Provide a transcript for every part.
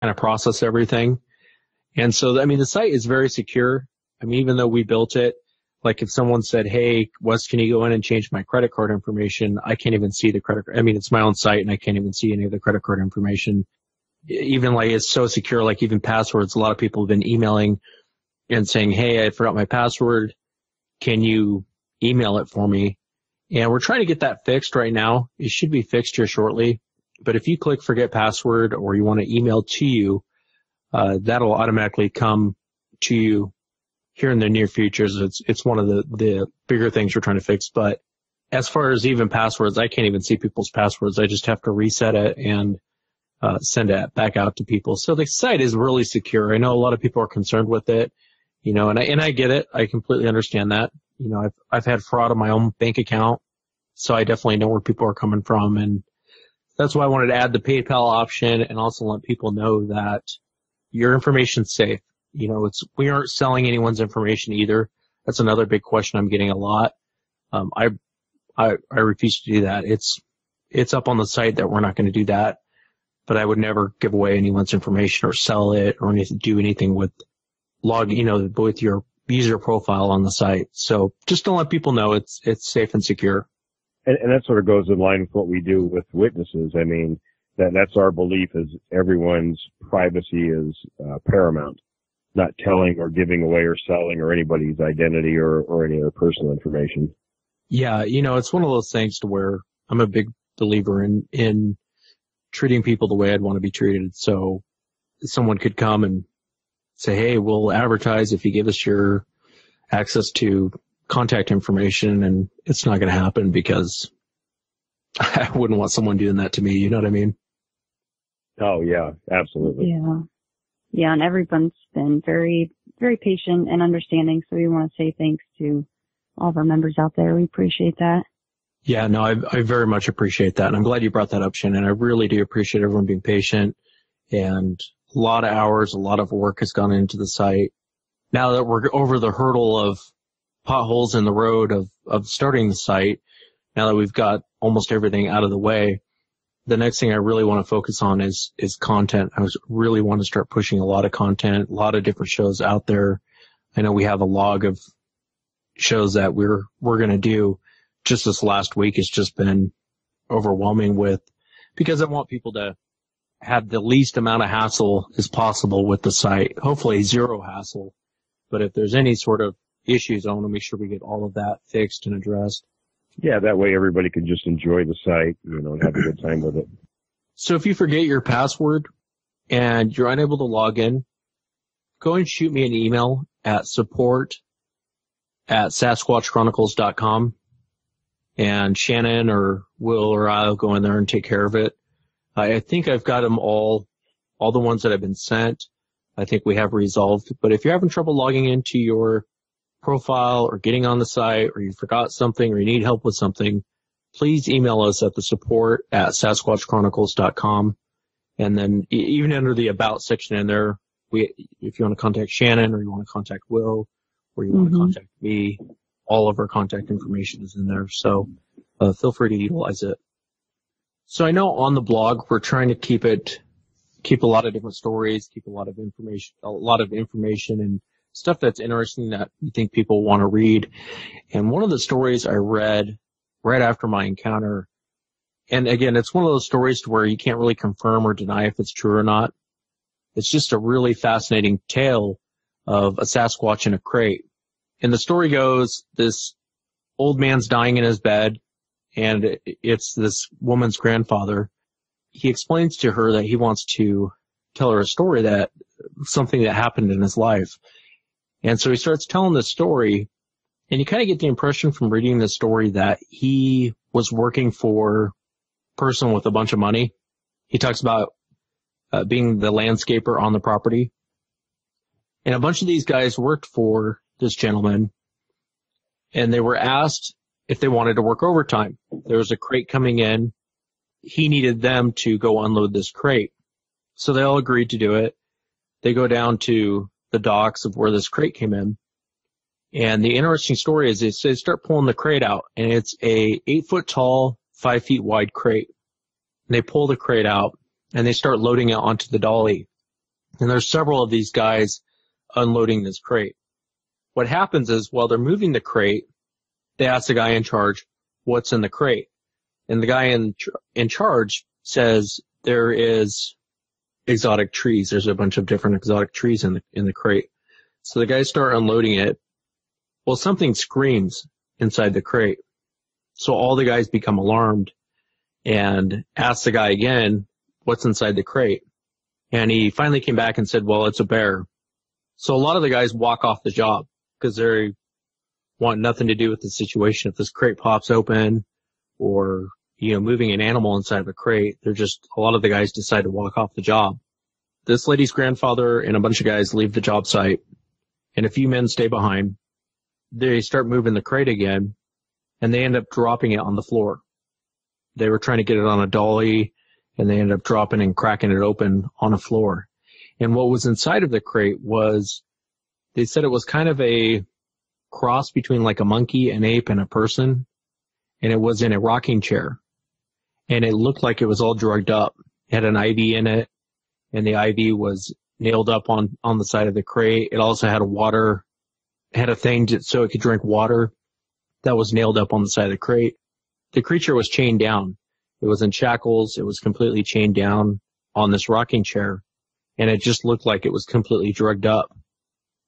kind of process everything. And so, I mean, the site is very secure. I mean, even though we built it, like if someone said, hey, Wes, can you go in and change my credit card information? I can't even see the credit card. I mean, it's my own site and I can't even see any of the credit card information. Even like it's so secure, like even passwords, a lot of people have been emailing and saying, hey, I forgot my password. Can you email it for me? And we're trying to get that fixed right now. It should be fixed here shortly. But if you click forget password or you want to email to you, that'll automatically come to you here in the near future. It's one of the bigger things we're trying to fix. But as far as even passwords, I can't even see people's passwords. I just have to reset it and send it back out to people. So the site is really secure. I know a lot of people are concerned with it, you know, and I get it. I completely understand that. You know, I've had fraud on my own bank account, so I definitely know where people are coming from, and that's why I wanted to add the PayPal option and also let people know that your information's safe. You know, we aren't selling anyone's information either. That's another big question I'm getting a lot. I refuse to do that. It's up on the site that we're not going to do that, but I would never give away anyone's information or sell it or do anything with with your user profile on the site. So just to let people know it's safe and secure. And that sort of goes in line with what we do with witnesses. I mean, that's our belief is everyone's privacy is paramount, not telling or giving away or selling or anybody's identity or any other personal information. Yeah, you know, it's one of those things to where I'm a big believer in treating people the way I'd want to be treated. So someone could come and say, hey, we'll advertise if you give us your access to contact information, and it's not going to happen because I wouldn't want someone doing that to me. You know what I mean? Oh, yeah, absolutely. Yeah. Yeah, and everyone's been very, very patient and understanding, so we want to say thanks to all of our members out there. We appreciate that. Yeah, no, I very much appreciate that, and I'm glad you brought that up, Shannon. I really do appreciate everyone being patient, and a lot of hours, a lot of work has gone into the site. Now that we're over the hurdle of potholes in the road of starting the site, now that we've got almost everything out of the way, the next thing I really want to focus on is content. I really want to start pushing a lot of content, a lot of different shows out there. I know we have a log of shows that we're going to do. Just this last week has just been overwhelming because I want people to have the least amount of hassle as possible with the site. Hopefully zero hassle. But if there's any sort of issues, I want to make sure we get all of that fixed and addressed. Yeah, that way everybody can just enjoy the site, you know, and have a good time with it. So if you forget your password and you're unable to log in, go and shoot me an email at support@sasquatchchronicles.com, and Shannon or Will or I'll go in there and take care of it. I think I've got them all the ones that have been sent. I think we have resolved. But if you're having trouble logging into your profile or getting on the site, or you forgot something or you need help with something, please email us at the support@sasquatchchronicles.com. And then even under the about section in there, if you want to contact Shannon or you want to contact Will or you want to contact me, all of our contact information is in there. So feel free to utilize it. So I know on the blog we're trying to keep a lot of different stories, keep a lot of information and stuff that's interesting that we think people want to read. And one of the stories I read right after my encounter, and again, it's one of those stories to where you can't really confirm or deny if it's true or not. It's just a really fascinating tale of a Sasquatch in a crate. And the story goes, this old man's dying in his bed, and it's this woman's grandfather. He explains to her that he wants to tell her a story something that happened in his life. And so he starts telling this story, and you kind of get the impression from reading the story that he was working for a person with a bunch of money. He talks about being the landscaper on the property. And a bunch of these guys worked for this gentleman, and they were asked if they wanted to work overtime. There was a crate coming in. He needed them to go unload this crate. So they all agreed to do it. They go down to the docks of where this crate came in. And the interesting story is they start pulling the crate out, and it's a 8-foot tall, 5 feet wide crate. And they pull the crate out and they start loading it onto the dolly. And there's several of these guys unloading this crate. What happens is while they're moving the crate, they ask the guy in charge, what's in the crate? And the guy in charge says there is exotic trees. There's a bunch of different exotic trees in the crate. So the guys start unloading it. Well, something screams inside the crate. So all the guys become alarmed and ask the guy again, what's inside the crate? And he finally came back and said, well, it's a bear. So a lot of the guys walk off the job because they want nothing to do with the situation. If this crate pops open or, moving an animal inside of a crate, a lot of the guys decide to walk off the job. This lady's grandfather and a bunch of guys leave the job site and a few men stay behind. They start moving the crate again and they end up dropping it on the floor. They were trying to get it on a dolly and they ended up dropping and cracking it open on a floor. And what was inside of the crate was, they said it was kind of a cross between like a monkey, an ape, and a person. And it was in a rocking chair. And it looked like it was all drugged up. It had an IV in it, and the IV was nailed up on the side of the crate. It also had had a thing so it could drink water that was nailed up on the side of the crate. The creature was chained down. It was in shackles. It was completely chained down on this rocking chair, and it just looked like it was completely drugged up.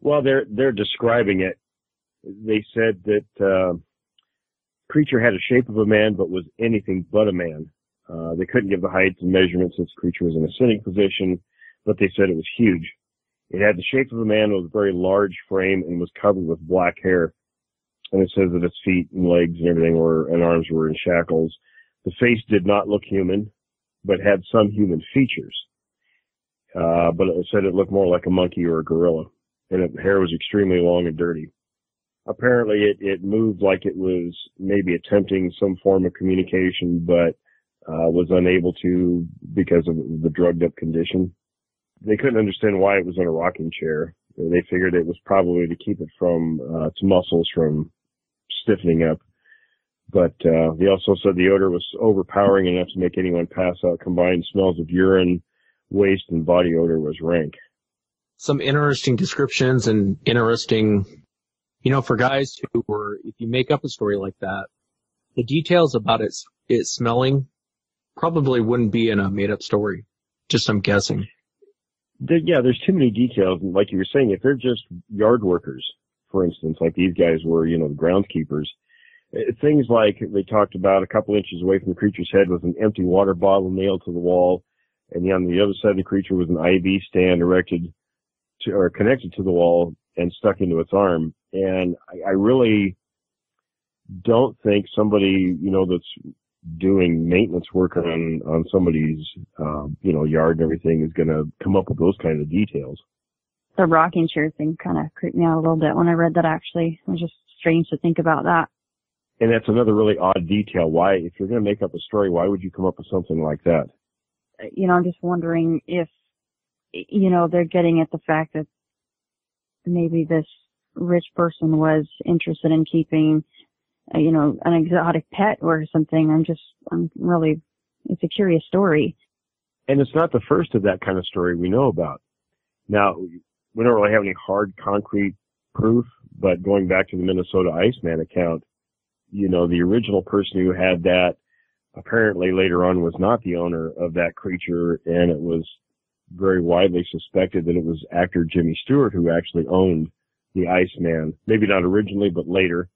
Well, they're describing it. They said that creature had a shape of a man, but was anything but a man. They couldn't give the height and measurements since the creature was in a sitting position, but they said it was huge. It had the shape of a man with a very large frame and was covered with black hair. And it says that its feet and legs and everything and arms were in shackles. The face did not look human, but had some human features. But it said it looked more like a monkey or a gorilla. And its hair was extremely long and dirty. Apparently it moved like it was maybe attempting some form of communication, but was unable to because of the drugged up condition. They couldn't understand why it was in a rocking chair. They figured it was probably to keep it from its muscles from stiffening up. But they also said the odor was overpowering enough to make anyone pass out. Combined smells of urine, waste, and body odor was rank. Some interesting descriptions and interesting, for guys if you make up a story like that, the details about it smelling probably wouldn't be in a made-up story. Just I'm guessing. There's too many details. And like you were saying, if they're just yard workers, for instance, like these guys were, the groundskeepers, things like they talked about a couple inches away from the creature's head was an empty water bottle nailed to the wall, and on the other side of the creature was an IV stand connected to the wall and stuck into its arm. And I really don't think somebody, that's doing maintenance work on somebody's, yard and everything is going to come up with those kind of details. The rocking chair thing kind of creeped me out a little bit when I read that, actually. It was just strange to think about that. And that's another really odd detail. Why, if you're going to make up a story, why would you come up with something like that? I'm just wondering if, they're getting at the fact that maybe this rich person was interested in keeping, an exotic pet or something. It's a curious story. And it's not the first of that kind of story we know about. Now, we don't really have any hard concrete proof, but going back to the Minnesota Iceman account, the original person who had that apparently later on was not the owner of that creature, and it was very widely suspected that it was actor Jimmy Stewart who actually owned the Iceman. Maybe not originally, but later.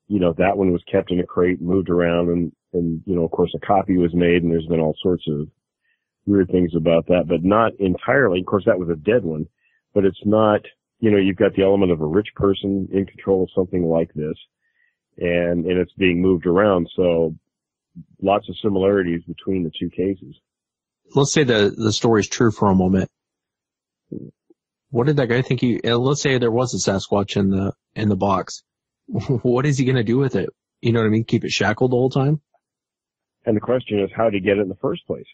That one was kept in a crate, moved around, and of course a copy was made, and there's been all sorts of weird things about that, but not entirely. Of course, that was a dead one, but it's not, you've got the element of a rich person in control of something like this, and it's being moved around. So lots of similarities between the two cases. Let's say the story's true for a moment. What did that guy think let's say there was a Sasquatch in the box. What is he going to do with it? You know what I mean? Keep it shackled the whole time? And the question is, how did he get it in the first place?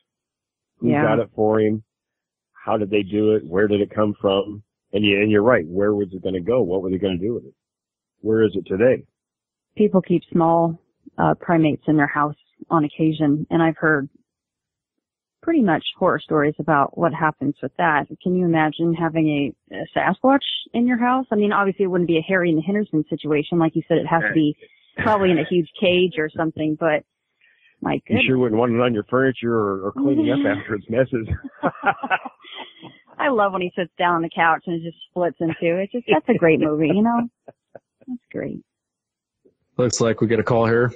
Who got it for him? How did they do it? Where did it come from? And you're right. Where was it going to go? What were they going to do with it? Where is it today? People keep small primates in their house on occasion, and I've heard pretty much horror stories about what happens with that. Can you imagine having a Sasquatch in your house? I mean, obviously it wouldn't be a Harry and the Henderson situation. Like you said, it has to be probably in a huge cage or something, but my goodness. You sure wouldn't want it on your furniture or cleaning up after its messes. I love when he sits down on the couch and it just splits in two. It's just, that's a great movie, you know? That's great. Looks like we get a call here.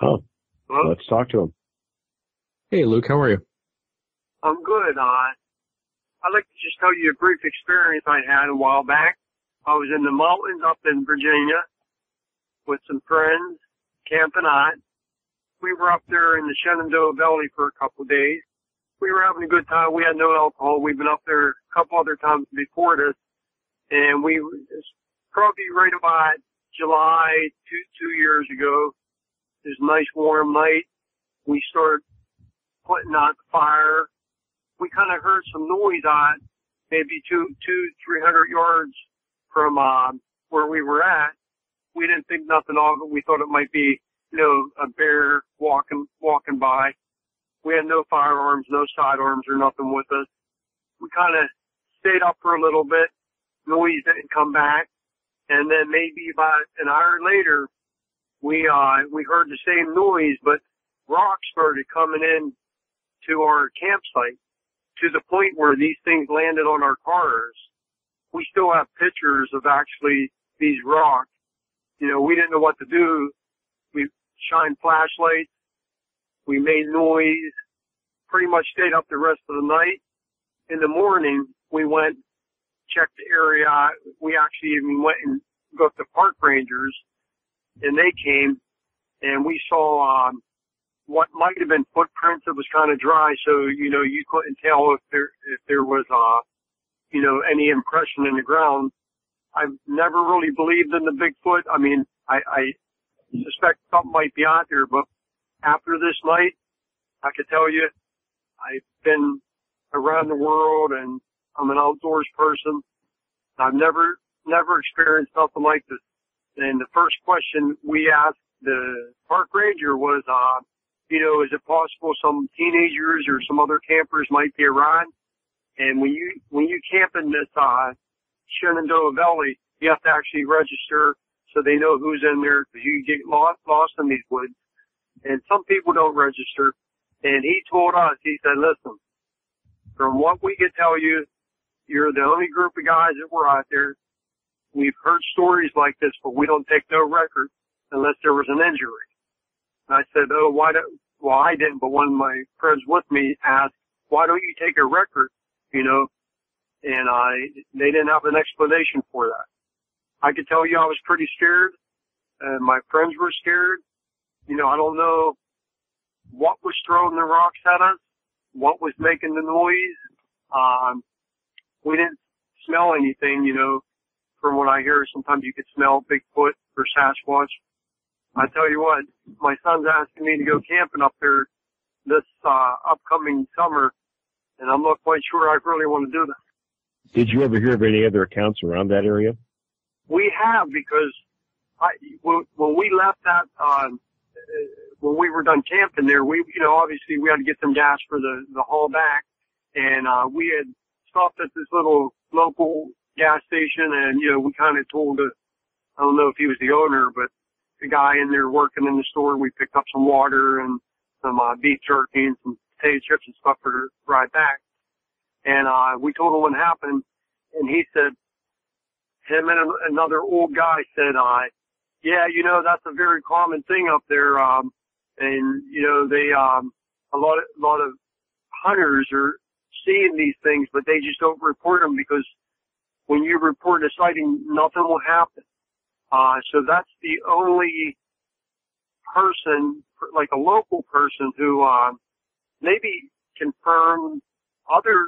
Oh, well, let's talk to him. Hey, Luke, how are you? I'm good. I'd like to just tell you a brief experience I had a while back. I was in the mountains up in Virginia with some friends, camping out. We were up there in the Shenandoah Valley for a couple of days. We were having a good time. We had no alcohol. We've been up there a couple other times before this. And it's probably right about July, two years ago. It was a nice warm night. We started putting out the fire. We kind of heard some noise on maybe 300 yards from, where we were at. We didn't think nothing of it. We thought it might be, a bear walking by. We had no firearms, no sidearms or nothing with us. We kind of stayed up for a little bit. Noise didn't come back. And then maybe about an hour later, we heard the same noise, but rocks started coming in to our campsite to the point where these things landed on our cars. We still have pictures of actually these rocks. We didn't know what to do. We shined flashlights. We made noise, pretty much stayed up the rest of the night. In the morning, we went, checked the area. We actually even went and got the park rangers, and they came, and we saw what might have been footprints. It was kind of dry, so, you couldn't tell if there was, any impression in the ground. I've never really believed in the Bigfoot. I mean, I suspect something might be out there, but after this night, I could tell you, I've been around the world and I'm an outdoors person. I've never experienced something like this. And the first question we asked the park ranger was, is it possible some teenagers or some other campers might be around? And when you camp in this, Shenandoah Valley, you have to actually register so they know who's in there, because you get lost in these woods. And some people don't register. And he told us, he said, listen, from what we could tell you, you're the only group of guys that were out there. We've heard stories like this, but we don't take no record unless there was an injury. And I said, well, I didn't, but one of my friends with me asked, why don't you take a record, And they didn't have an explanation for that. I could tell you I was pretty scared, and my friends were scared. I don't know what was throwing the rocks at us, what was making the noise. We didn't smell anything, from what I hear. Sometimes you could smell Bigfoot or Sasquatch. I tell you what, my son's asking me to go camping up there this upcoming summer, and I'm not quite sure I really want to do that. Did you ever hear of any other accounts around that area? We have, because when we left that, when we were done camping there, obviously we had to get some gas for the haul back, and we had stopped at this little local gas station, and we kind of told I don't know if he was the owner, but the guy in there working in the store, we picked up some water and some beef jerky and some potato chips and stuff for the ride back. And we told him what happened, and he said, him and another old guy said, yeah, that's a very common thing up there. And they a lot of hunters are seeing these things, but they just don't report them, because when you report a sighting, nothing will happen. So that's the only person, like a local person, who maybe confirmed other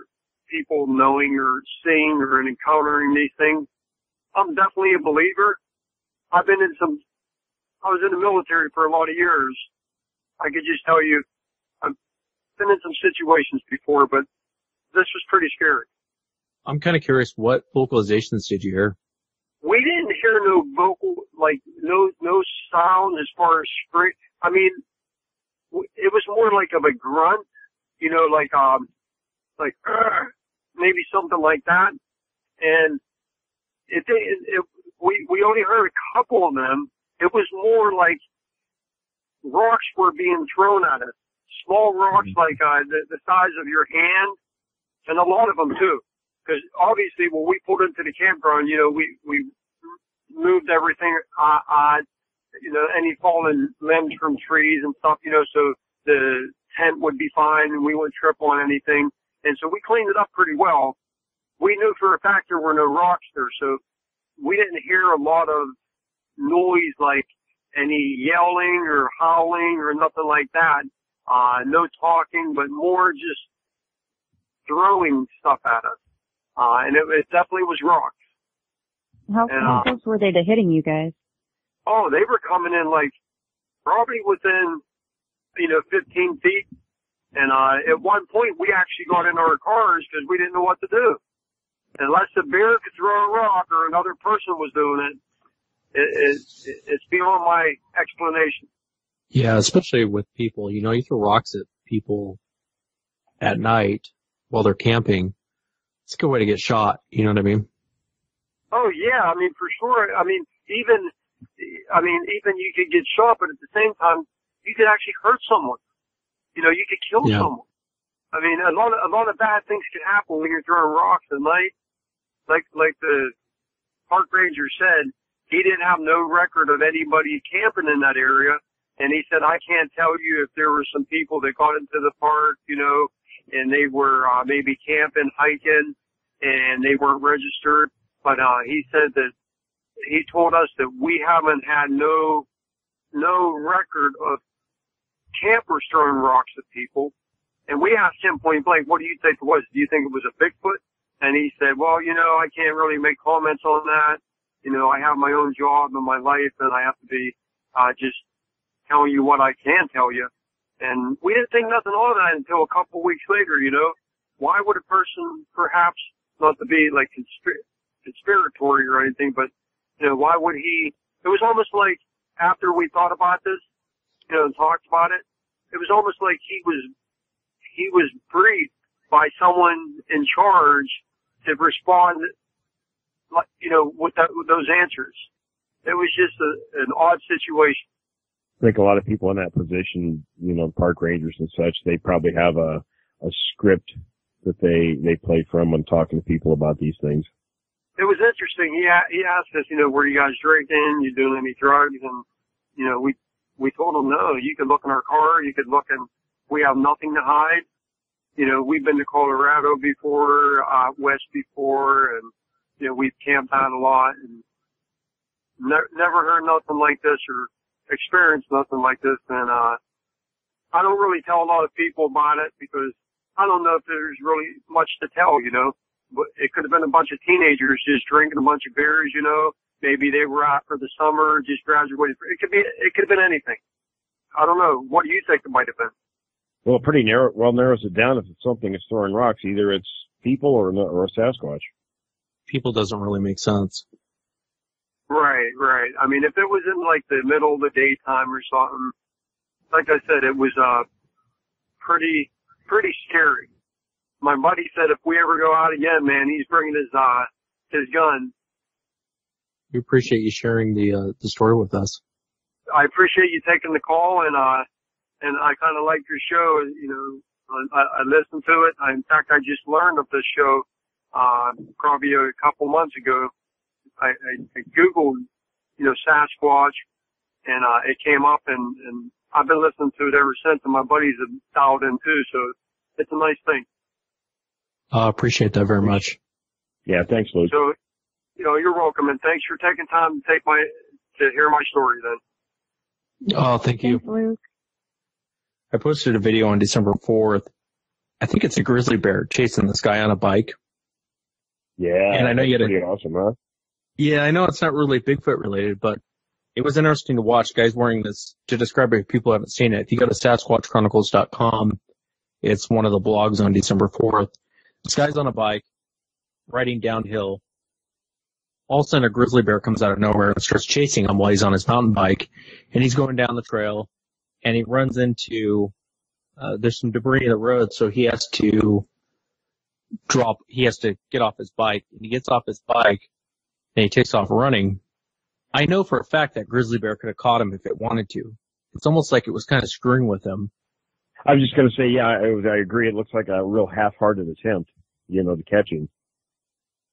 people knowing or seeing or encountering these things. I'm definitely a believer. I was in the military for a lot of years. I could just tell you, I've been in some situations before, but this was pretty scary. I'm kind of curious, what vocalizations did you hear? We didn't hear no vocal, like no sound as far as scream. I mean, it was more like of a grunt, you know, maybe something like that. And we only heard a couple of them. It was more like rocks were being thrown at us. Small rocks like the size of your hand, and a lot of them too. Because obviously when we pulled into the campground, you know, we moved everything, you know, any fallen limbs from trees and stuff, you know, so the tent would be fine and we wouldn't trip on anything. And so we cleaned it up pretty well. We knew for a fact there were no rocks there, so we didn't hear a lot of noise like any yelling or howling or nothing like that. No talking, but more just throwing stuff at us. And it definitely was rocks. How close were they to hitting you guys? Oh, they were coming in like probably within, you know, 15 feet. And at one point we actually got in our cars because we didn't know what to do. Unless a bear could throw a rock or another person was doing it's beyond my explanation. Yeah, especially with people. You know, you throw rocks at people at night while they're camping. It's a good way to get shot. You know what I mean? Oh yeah, I mean for sure. I mean even you could get shot, but at the same time you could actually hurt someone. You know, you could kill someone. I mean, a lot of bad things can happen when you're throwing rocks at night. Like the park ranger said, he didn't have no record of anybody camping in that area. And he said, I can't tell you if there were some people that got into the park, you know, and they were, maybe camping, hiking, and they weren't registered. But, he said that he told us that we haven't had no record of campers throwing rocks at people. And we asked him point blank, what do you think it was? Do you think it was a Bigfoot? And he said, well, you know, I can't really make comments on that. You know, I have my own job and my life, and I have to be just telling you what I can tell you. And we didn't think nothing of that until a couple of weeks later, you know. Why would a person, perhaps, not to be like conspiratory or anything, but, you know, why would he, it was almost like after we thought about this, you know, and talked about it, it was almost like he was briefed by someone in charge to respond, you know, with those answers. It was just an odd situation. I think a lot of people in that position, you know, park rangers and such, they probably have a script that they play from when talking to people about these things. It was interesting. He asked us, you know, were you guys drinking? You doing any drugs? And, you know, we told him no. You could look in our car. You could look and we have nothing to hide. You know, we've been to Colorado before, west before, and, you know, we've camped out a lot and never heard nothing like this or experienced nothing like this. And, I don't really tell a lot of people about it because I don't know if there's really much to tell, you know. But it could have been a bunch of teenagers just drinking a bunch of beers, you know. Maybe they were out for the summer, just graduated. It could have been anything. I don't know. What do you think it might have been? Well, pretty narrow. Well, narrows it down if it's something that's throwing rocks. Either it's people or a Sasquatch. People doesn't really make sense. Right. I mean, if it was in like the middle of the daytime or something, like I said, it was pretty scary. My buddy said if we ever go out again, man, he's bringing his gun. We appreciate you sharing the story with us. I appreciate you taking the call, and I kind of like your show. You know, I listened to it. In fact, I just learned of this show probably a couple months ago. I Googled, you know, Sasquatch, and it came up, and I've been listening to it ever since. And my buddies have dialed in too, so it's a nice thing. Appreciate that very much. Yeah, thanks, Luke. So, you know, you're welcome, and thanks for taking time to hear my story then. Oh, thank you. Thanks, Luke. I posted a video on December 4th. I think it's a grizzly bear chasing this guy on a bike. Yeah, and I know you had pretty awesome, huh? Yeah, I know it's not really Bigfoot related, but it was interesting to watch guys wearing this. To describe it, if people haven't seen it, if you go to SasquatchChronicles.com, it's one of the blogs on December 4th. This guy's on a bike, riding downhill. All of a sudden, a grizzly bear comes out of nowhere and starts chasing him while he's on his mountain bike. And he's going down the trail, and he runs into there's some debris in the road, so he has to get off his bike. And he gets off his bike and he takes off running. I know for a fact that grizzly bear could have caught him if it wanted to. It's almost like it was kind of screwing with him. I was just going to say, yeah, I agree. It looks like a real half-hearted attempt, to catch him.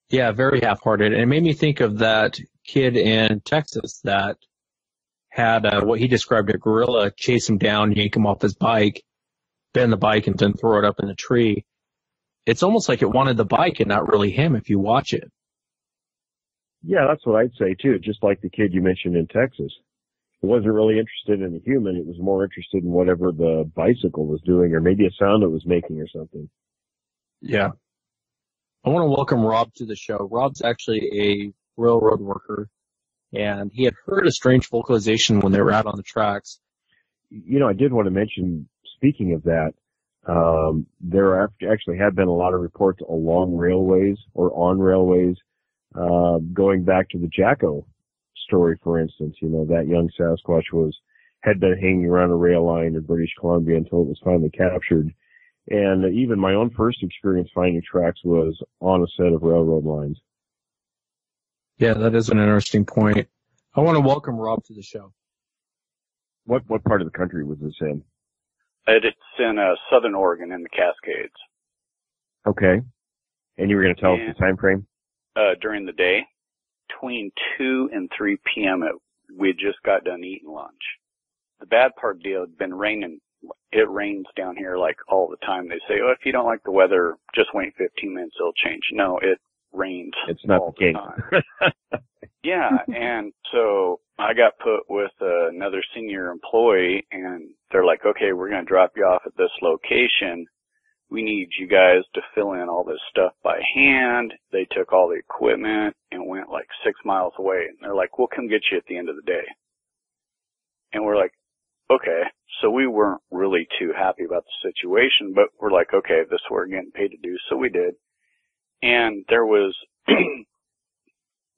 Yeah, very half-hearted. And it made me think of that kid in Texas that had what he described a gorilla chase him down, yank him off his bike, bend the bike, and then throw it up in a tree. It's almost like it wanted the bike and not really him if you watch it. Yeah, that's what I'd say, too. Just like the kid you mentioned in Texas. It wasn't really interested in the human. It was more interested in whatever the bicycle was doing or maybe a sound it was making or something. Yeah. I want to welcome Rob to the show. Rob's actually a railroad worker, and he had heard a strange vocalization when they were out on the tracks. I did want to mention, speaking of that, there actually have been a lot of reports along railways or on railways, going back to the Jacko story, for instance. That young Sasquatch had been hanging around a rail line in British Columbia until it was finally captured. And even my own first experience finding tracks was on a set of railroad lines. Yeah, that is an interesting point. I want to welcome Rob to the show. What part of the country was this in? It's in southern Oregon in the Cascades. Okay. And you were going to tell us the time frame? During the day, between 2 and 3 p.m., we had just got done eating lunch. The bad part of the deal had been raining. It rains down here like all the time. They say, if you don't like the weather, just wait 15 minutes, it'll change. No, it rains all the time. Yeah, and so I got put with another senior employee, and they're like, okay, we're going to drop you off at this location. We need you guys to fill in all this stuff by hand. They took all the equipment and went like 6 miles away. And they're like, we'll come get you at the end of the day. And we're like, okay. So we weren't really too happy about the situation, but we're like, okay, this is what we're getting paid to do. So we did. And there was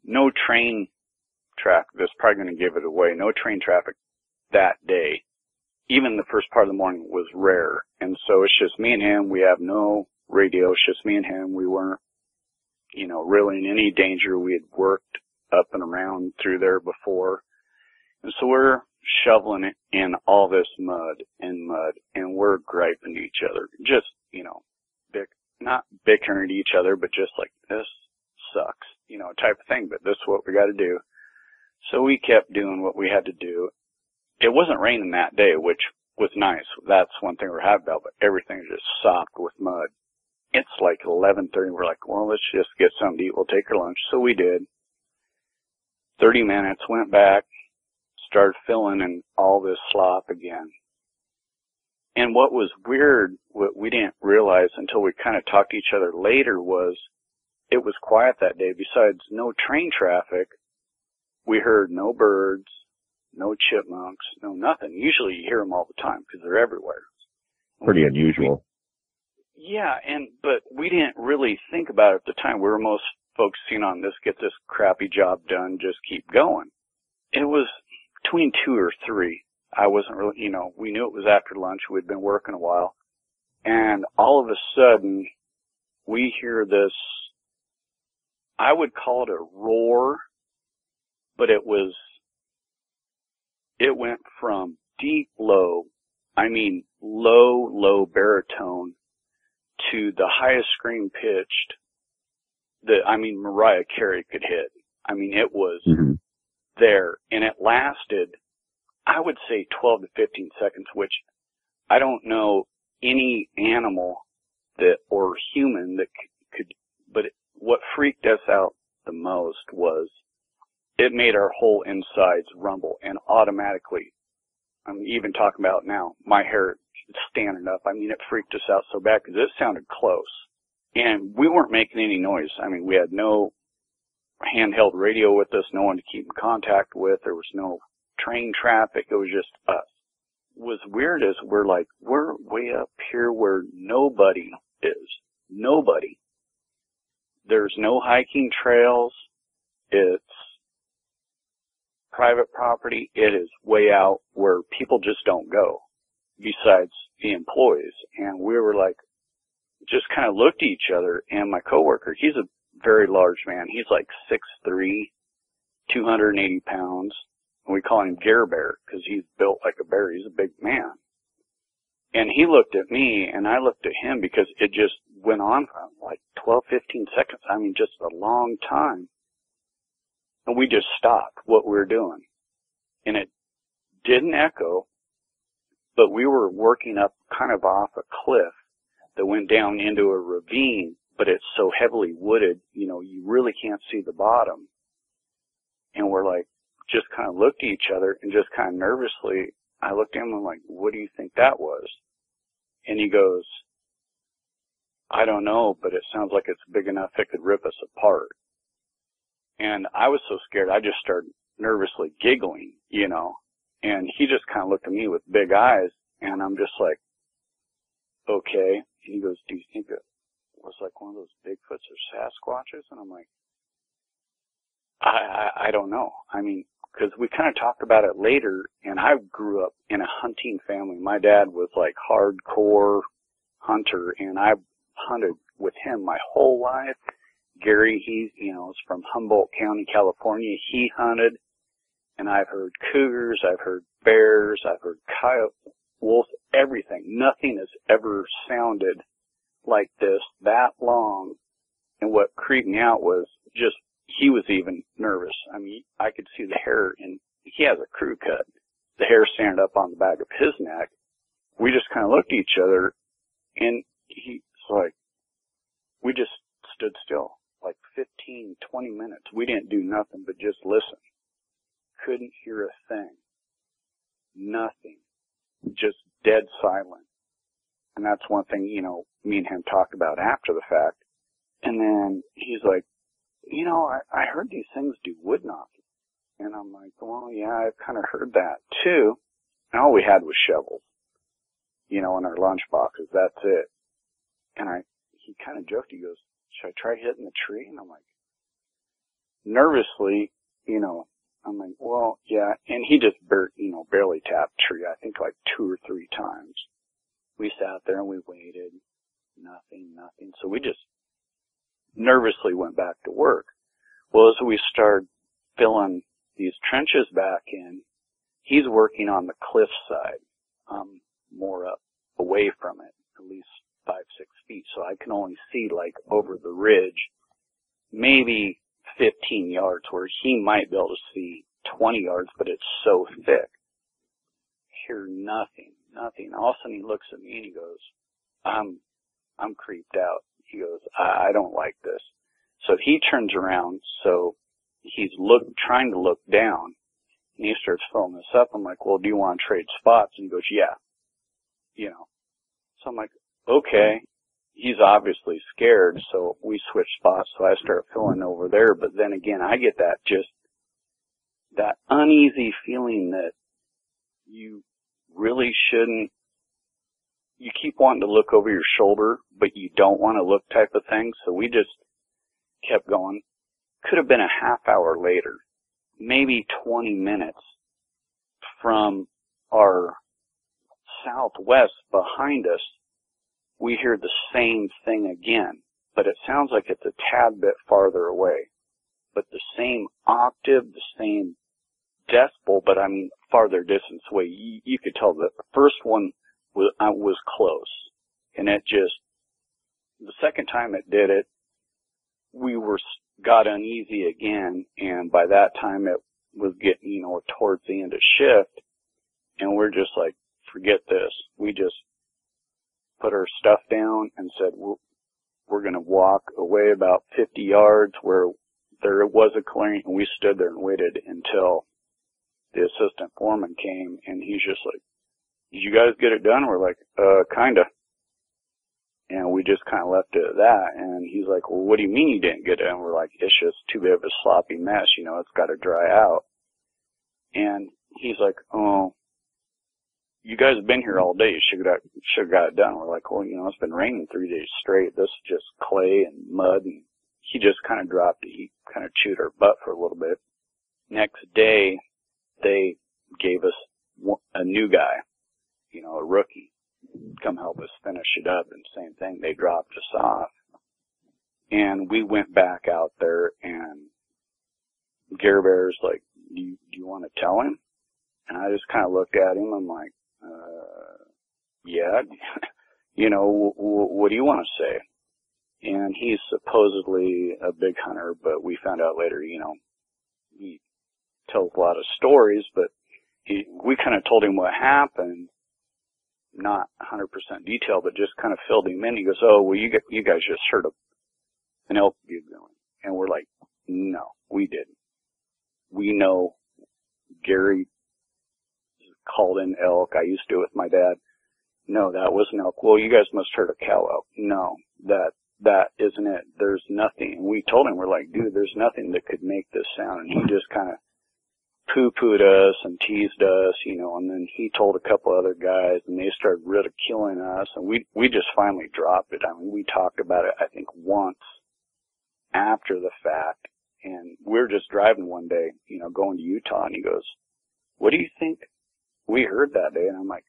no train traffic. That's probably going to give it away. No train traffic that day. Even the first part of the morning was rare. And so it's just me and him. We have no radio. It's just me and him. We weren't, really in any danger. We had worked up and around through there before. And so we're shoveling in all this mud, and we're griping to each other. Just, not bickering to each other, but just like, this sucks, type of thing. But this is what we got to do. So we kept doing what we had to do. It wasn't raining that day, which was nice. That's one thing we're happy about, but everything just sopped with mud. It's like 11:30. We're like, well, let's just get something to eat. We'll take our lunch. So we did. 30 minutes, went back, started filling in all this slop again. And what was weird, what we didn't realize until we kind of talked to each other later, was it was quiet that day. Besides no train traffic, we heard no birds, no chipmunks, no nothing. Usually you hear them all the time because they're everywhere. Pretty unusual. But we didn't really think about it at the time. We were most focusing on this, get this crappy job done, just keep going. It was between 2 or 3. I wasn't really, we knew it was after lunch. We'd been working a while. And all of a sudden, we hear this, I would call it a roar, but it went from deep low, low baritone, to the highest scream pitched that, Mariah Carey could hit. It was there, and it lasted, I would say 12 to 15 seconds, which I don't know any animal or human that could, but what freaked us out the most was it made our whole insides rumble, and automatically, I'm even talking about it now, my hair standing up. It freaked us out so bad because it sounded close. And we weren't making any noise. We had no handheld radio with us, no one to keep in contact with. There was no train traffic. It was just us. What's weird is we're way up here where nobody is. Nobody. There's no hiking trails. It's private property. It is way out where people just don't go. besides the employees. And we were like, just kind of looked at each other, and my coworker, he's a very large man. He's like 6'3", 280 pounds. And we call him Gare Bear because he's built like a bear. He's a big man. And he looked at me, and I looked at him because it just went on for like 12, 15 seconds. I mean, just a long time. And we just stopped what we were doing. And it didn't echo, but we were working up kind of off a cliff that went down into a ravine, but it's so heavily wooded, you know, you really can't see the bottom. And we're like, just kind of looked at each other and just kind of nervously, I looked at him and I'm like, what do you think that was? And he goes, I don't know, but it sounds like it's big enough it could rip us apart. And I was so scared, I just started nervously giggling, you know. And he just kind of looked at me with big eyes, and I'm just like, okay. And he goes, do you think it was like one of those Bigfoots or Sasquatches? And I'm like, I don't know. I mean, because we kind of talked about it later, and I grew up in a hunting family. My dad was like hardcore hunter, and I've hunted with him my whole life. Gary, he's, you know, is from Humboldt County, California. He hunted, and I've heard cougars, I've heard bears, I've heard coyotes, wolves, everything. Nothing has ever sounded like this that long. And what creeped me out was just, he was even nervous. I mean, I could see the hair, and he has a crew cut. The hair standing up on the back of his neck. We just kind of looked at each other, and he's like, we just stood still, like 15, 20 minutes. We didn't do nothing but just listen. Couldn't hear a thing. Nothing. Just dead silent. And that's one thing, you know, me and him talked about after the fact. And then he's like, you know, I heard these things do wood knocking. And I'm like, well, yeah, I've kind of heard that too. And all we had was shovels, you know, in our lunch boxes. That's it. And he kind of joked. He goes, should I try hitting the tree? And I'm like, nervously, you know, I'm like, well, yeah. And he just barely tapped the tree. I think like 2 or 3 times. We sat there and we waited. Nothing. So we just nervously went back to work. Well, as we started filling these trenches back in, he's working on the cliff side, more up away from it, at least 5-6 feet. So I can only see like over the ridge, maybe 15 yards, where he might be able to see 20 yards, but it's so thick. Hear nothing. All of a sudden he looks at me and he goes, I'm creeped out. He goes, I don't like this. So he turns around, so he's trying to look down, and he starts filling this up. I'm like, well, do you want to trade spots? And he goes, yeah. You know. So I'm like, okay. He's obviously scared, so we switch spots, so I start filling over there. But then again, I get that uneasy feeling that you really shouldn't. You keep wanting to look over your shoulder, but you don't want to look type of thing. So we just kept going. Could have been a half hour later, maybe 20 minutes from our southwest behind us. We hear the same thing again, but it sounds like it's a tad bit farther away. But the same octave, the same decibel, but I mean farther distance away. You could tell that the first one was close. And it just, the second time it did it, we got uneasy again, and by that time it was getting, you know, towards the end of shift, and we're just like, forget this. We just put our stuff down and said, we're going to walk away about 50 yards where there was a clearing, and we stood there and waited until the assistant foreman came, and he's just like, did you guys get it done? We're like, kinda. And we just kind of left it at that. And he's like, well, what do you mean you didn't get it? And we're like, it's just too big of a sloppy mess, you know, it's got to dry out. And he's like, oh, you guys have been here all day. You should have got it done. We're like, well, you know, it's been raining 3 days straight. This is just clay and mud. And he just kind of dropped it. He kind of chewed our butt for a little bit. Next day, they gave us a new guy. a rookie, come help us finish it up. And same thing, they dropped us off. And we went back out there, and Gare Bear's like, do you want to tell him? And I just kind of looked at him. I'm like, yeah, what do you want to say? And he's supposedly a big hunter, but we found out later, he tells a lot of stories, but we kind of told him what happened, not 100% detail, but just kind of filled him in. He goes, oh, well, you guys just heard an elk bugling. And we're like, no, we didn't. We know Gary called in elk. I used to do it with my dad. No, that wasn't elk. Well, you guys must have heard a cow elk. No, that isn't it. There's nothing. And we told him, we're like, dude, there's nothing that could make this sound. And he just kind of poo-pooed us and teased us, and then he told a couple other guys, and they started ridiculing us, and we just finally dropped it. I mean, we talked about it, I think, once after the fact, and we're just driving one day, going to Utah, and he goes, what do you think we heard that day? And I'm like,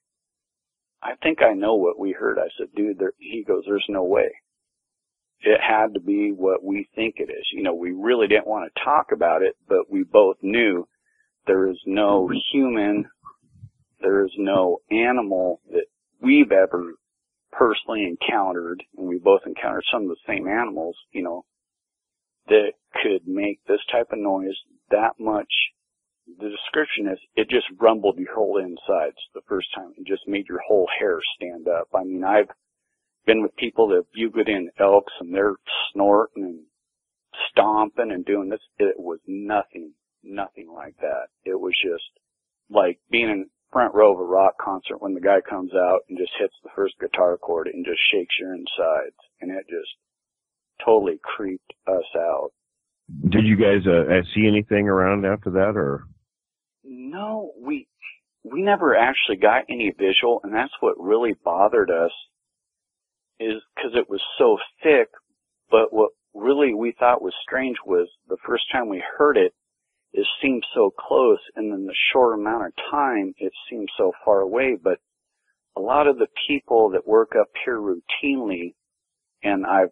I think I know what we heard. I said, dude, he goes, there's no way. It had to be what we think it is. We really didn't want to talk about it, but we both knew there is no human, there is no animal that we've ever personally encountered, and we both encountered some of the same animals, that could make this type of noise that much. The description is, it just rumbled your whole insides the first time. It just made your whole hair stand up. I mean, I've been with people that have bugled in elks, and they're snorting and stomping and doing this. It was nothing like that. It was just like being in front row of a rock concert when the guy comes out and just hits the first guitar chord and just shakes your insides, and it just totally creeped us out. Did you guys see anything around after that, or? No, we never actually got any visual, and that's what really bothered us, is because it was so thick. But what really we thought was strange was the first time we heard it, it seemed so close, and in the short amount of time, it seemed so far away. But a lot of the people that work up here routinely, and I've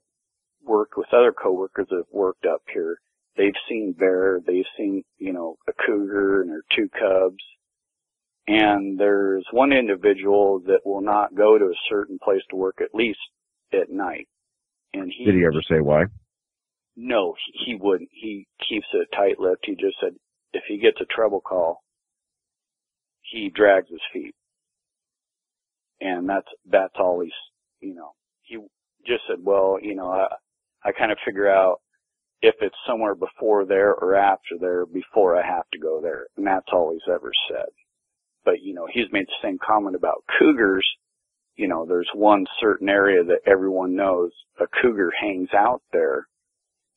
worked with other coworkers that have worked up here, they've seen bear, they've seen, a cougar and their two cubs. And there's one individual that will not go to a certain place to work, at least at night. And did he ever say why? No, he wouldn't. He keeps it tight-lipped. He just said if he gets a trouble call, he drags his feet. And that's all he just said, well, I kind of figure out if it's somewhere before there or after there before I have to go there. And that's all he's ever said. But, he's made the same comment about cougars. There's one certain area that everyone knows a cougar hangs out there.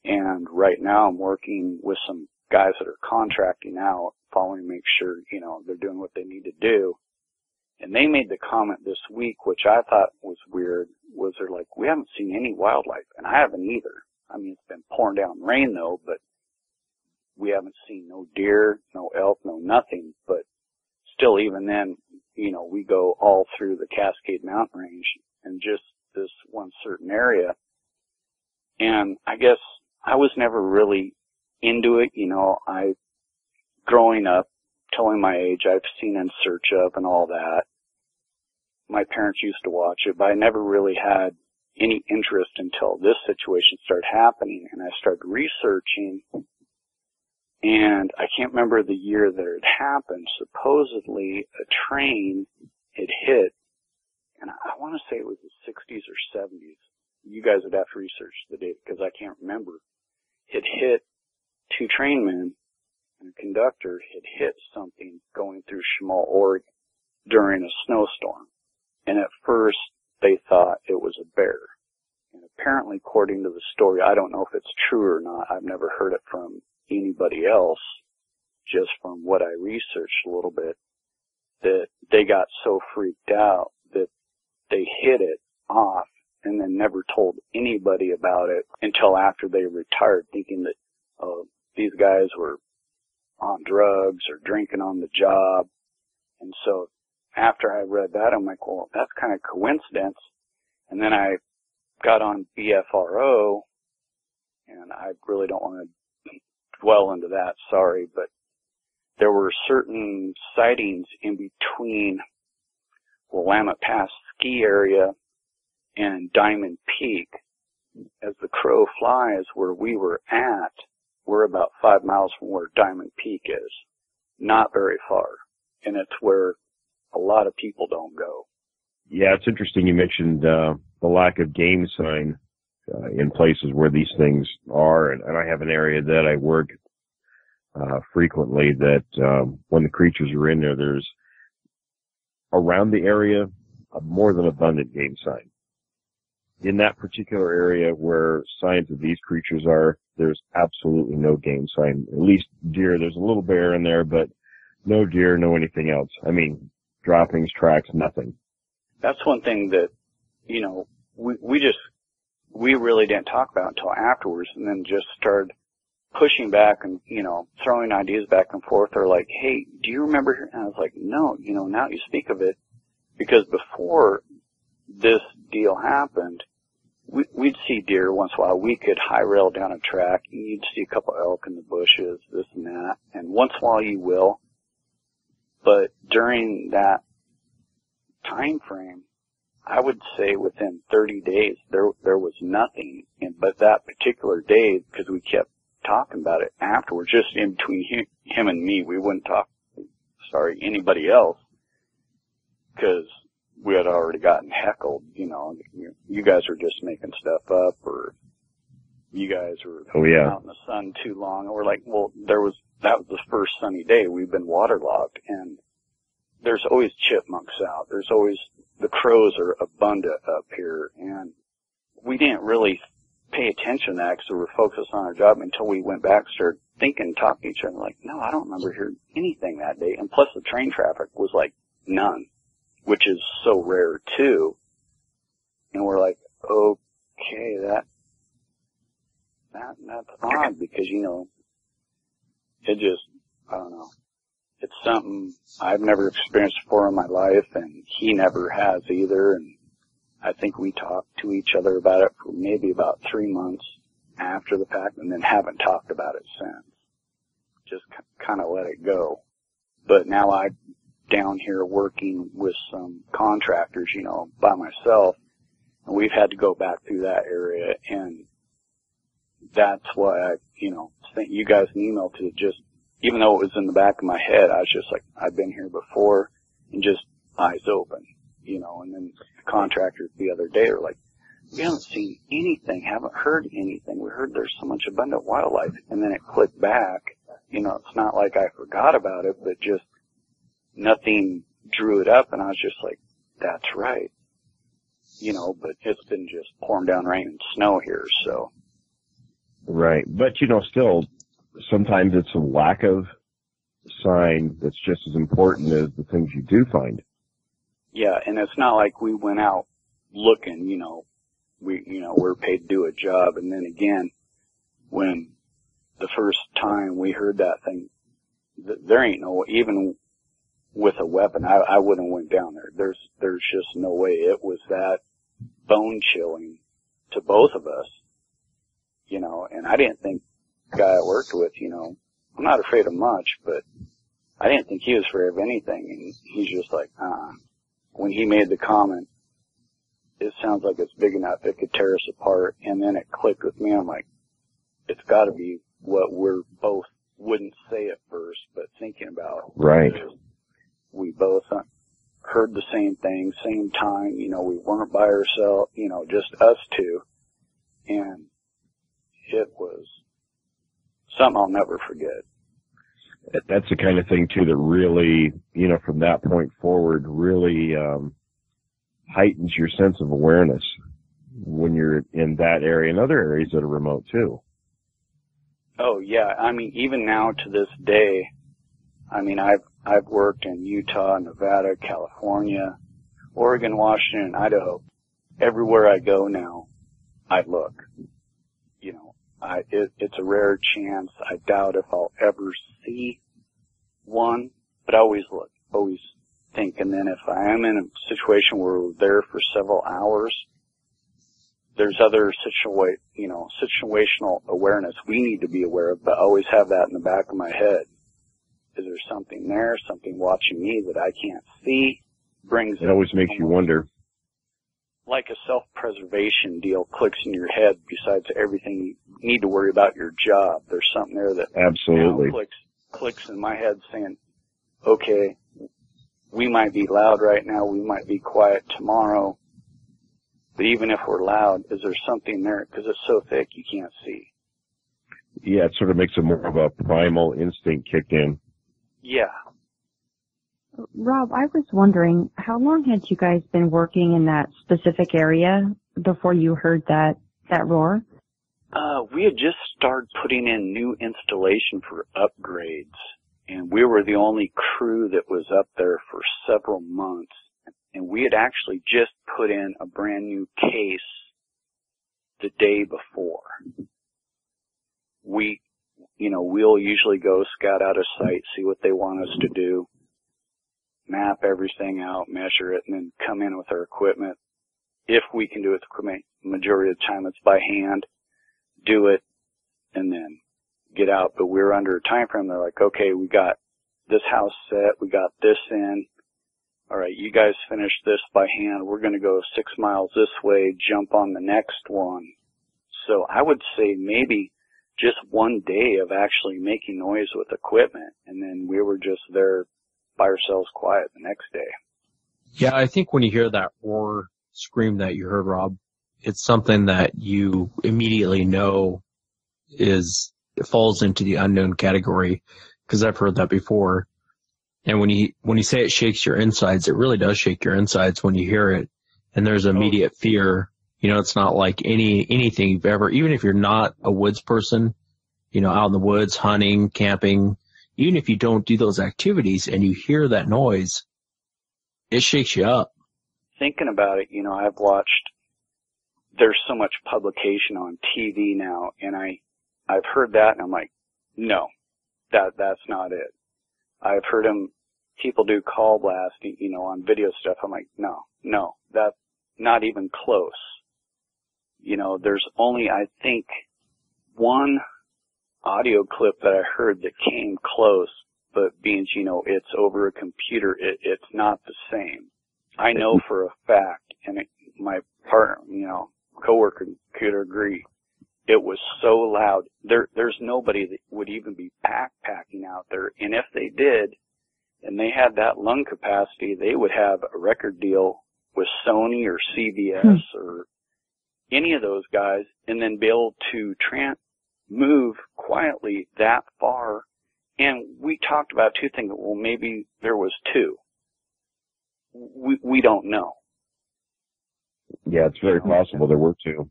And right now I'm working with some guys that are contracting out, following to make sure, they're doing what they need to do. And they made the comment this week, which I thought was weird, was they're like, we haven't seen any wildlife. And I haven't either. I mean, it's been pouring down rain though, but we haven't seen no deer, no elk, no nothing. But still, even then, we go all through the Cascade Mountain Range and just this one certain area. And I guess I was never really into it. Growing up, telling my age, I've seen In Search Of and all that. My parents used to watch it, but I never really had any interest until this situation started happening, and I started researching, and I can't remember the year that it happened. Supposedly a train had hit, and I want to say it was the 60s or 70s. You guys would have to research the date because I can't remember. It hit two trainmen, and a conductor had hit something going through Schmal, Oregon during a snowstorm. And at first they thought it was a bear. And apparently, according to the story, I don't know if it's true or not. I've never heard it from anybody else, just from what I researched a little bit, that they got so freaked out that they hit it off and then never told anybody about it until after they retired, thinking that these guys were on drugs or drinking on the job. And so after I read that, I'm like, well, that's kind of coincidence. And then I got on BFRO, and I really don't want to dwell into that, sorry, but there were certain sightings in between Willamette Pass ski area and Diamond Peak. As the crow flies, where we were at, we're about 5 miles from where Diamond Peak is. Not very far. And it's where a lot of people don't go. Yeah, it's interesting you mentioned the lack of game sign in places where these things are. And I have an area that I work frequently that when the creatures are in there, there's around the area a more than abundant game sign. In that particular area where signs of these creatures are, there's absolutely no game sign. At least deer, there's a little bear in there, but no deer, no anything else. I mean, droppings, tracks, nothing. That's one thing that, you know, we really didn't talk about until afterwards, and then just started pushing back and, you know, throwing ideas back and forth. Or like, hey, do you remember here? And I was like, no, you know, now you speak of it, because before this deal happened, we'd see deer once in a while. We could high rail down a track, and you'd see a couple elk in the bushes, this and that, and once in a while you will. But during that time frame, I would say within 30 days, there was nothing. But that particular day, because we kept talking about it afterwards, just in between him and me, we wouldn't talk, anybody else, because we had already gotten heckled, you know, you guys were just making stuff up, or you guys were out in the sun too long. And we're like, well, that was the first sunny day. We've been waterlogged, and there's always chipmunks out. There's always, the crows are abundant up here, and we didn't really pay attention to that because we were focused on our job until we went back, started thinking, talking to each other, like, no, I don't remember hearing anything that day. And plus the train traffic was like none, which is so rare too. And we're like, okay, that's odd, because, you know, it just, I don't know. It's something I've never experienced before in my life, and he never has either. And I think we talked to each other about it for maybe about 3 months after the fact, and then haven't talked about it since. Just kind of let it go. But now I'm down here working with some contractors, you know, by myself, and we've had to go back through that area, and that's why I, you know, sent you guys an email to just, even though it was in the back of my head, I was just like, I've been here before, and just eyes open, you know. And then the contractors the other day are like, we haven't seen anything, haven't heard anything. We heard there's so much abundant wildlife. And then it clicked back. You know, it's not like I forgot about it, but just nothing drew it up. And I was just like, that's right. You know, but it's been just pouring down rain and snow here, so. Right. But, you know, still, sometimes it's a lack of sign that's just as important as the things you do find. Yeah, and it's not like we went out looking, you know, we're paid to do a job. And then again, when the first time we heard that thing, there ain't no, even with a weapon, I wouldn't have went down there. There's just no way. It was that bone chilling to both of us, you know. And I didn't think the guy I worked with, you know, I'm not afraid of much, but I didn't think he was afraid of anything. And he's just like, when he made the comment, it sounds like it's big enough it could tear us apart. And then it clicked with me. I'm like, it's got to be what we're both wouldn't say at first, but thinking about. Right. We both heard the same thing, same time. You know, we weren't by ourselves, you know, just us two. And it was something I'll never forget. That's the kind of thing, too, that really, you know, from that point forward, really heightens your sense of awareness when you're in that area and other areas that are remote, too. Oh, yeah. I mean, even now to this day, I mean, I've worked in Utah, Nevada, California, Oregon, Washington, Idaho. Everywhere I go now, I look. You know, it's a rare chance. I doubt if I'll ever see one, but I always look, always think. And then if I am in a situation where we're there for several hours, there's other situational awareness we need to be aware of, but I always have that in the back of my head. Is there something there, something watching me that I can't see? It always makes you wonder. Like a self-preservation deal clicks in your head besides everything you need to worry about your job. There's something there that absolutely clicks in my head saying, okay, we might be loud right now, we might be quiet tomorrow, but even if we're loud, is there something there? Because it's so thick you can't see. Yeah, it sort of makes it more of a primal instinct kicked in. Yeah. Rob, I was wondering, how long had you guys been working in that specific area before you heard that roar? We had just started putting in new installation for upgrades, and we were the only crew that was up there for several months, and we had actually just put in a brand new case the day before. We'll usually go scout out a site, see what they want us to do, map everything out, measure it, and then come in with our equipment. If we can do it with equipment, majority of the time it's by hand, do it, and then get out. But we're under a time frame. They're like, okay, we got this house set, we got this in. All right, you guys finish this by hand. We're going to go 6 miles this way, jump on the next one. So I would say maybe just one day of actually making noise with equipment, and then we were just there by ourselves quiet the next day. Yeah, I think when you hear that roar scream that you heard, Rob, it's something that you immediately know it falls into the unknown category, because I've heard that before. And when you say it shakes your insides, it really does shake your insides when you hear it. And there's immediate fear. It's not like anything you've ever, even if you're not a woods person, out in the woods, hunting, camping, even if you don't do those activities and you hear that noise, it shakes you up. Thinking about it, I've watched, there's so much publication on TV now, and I've heard that, and I'm like, no, that's not it. I've heard people do call blasting, on video stuff. I'm like, no, that's not even close. There's only, I think, one audio clip that I heard that came close, but being, it's over a computer, it's not the same. I know for a fact, and my partner, coworker could agree, it was so loud. There's nobody that would even be backpacking out there, and if they did, and they had that lung capacity, they would have a record deal with Sony or CBS or any of those guys, and then be able to move quietly that far. And we talked about two things. Well, maybe there was two. We don't know. Yeah, it's very possible there were two.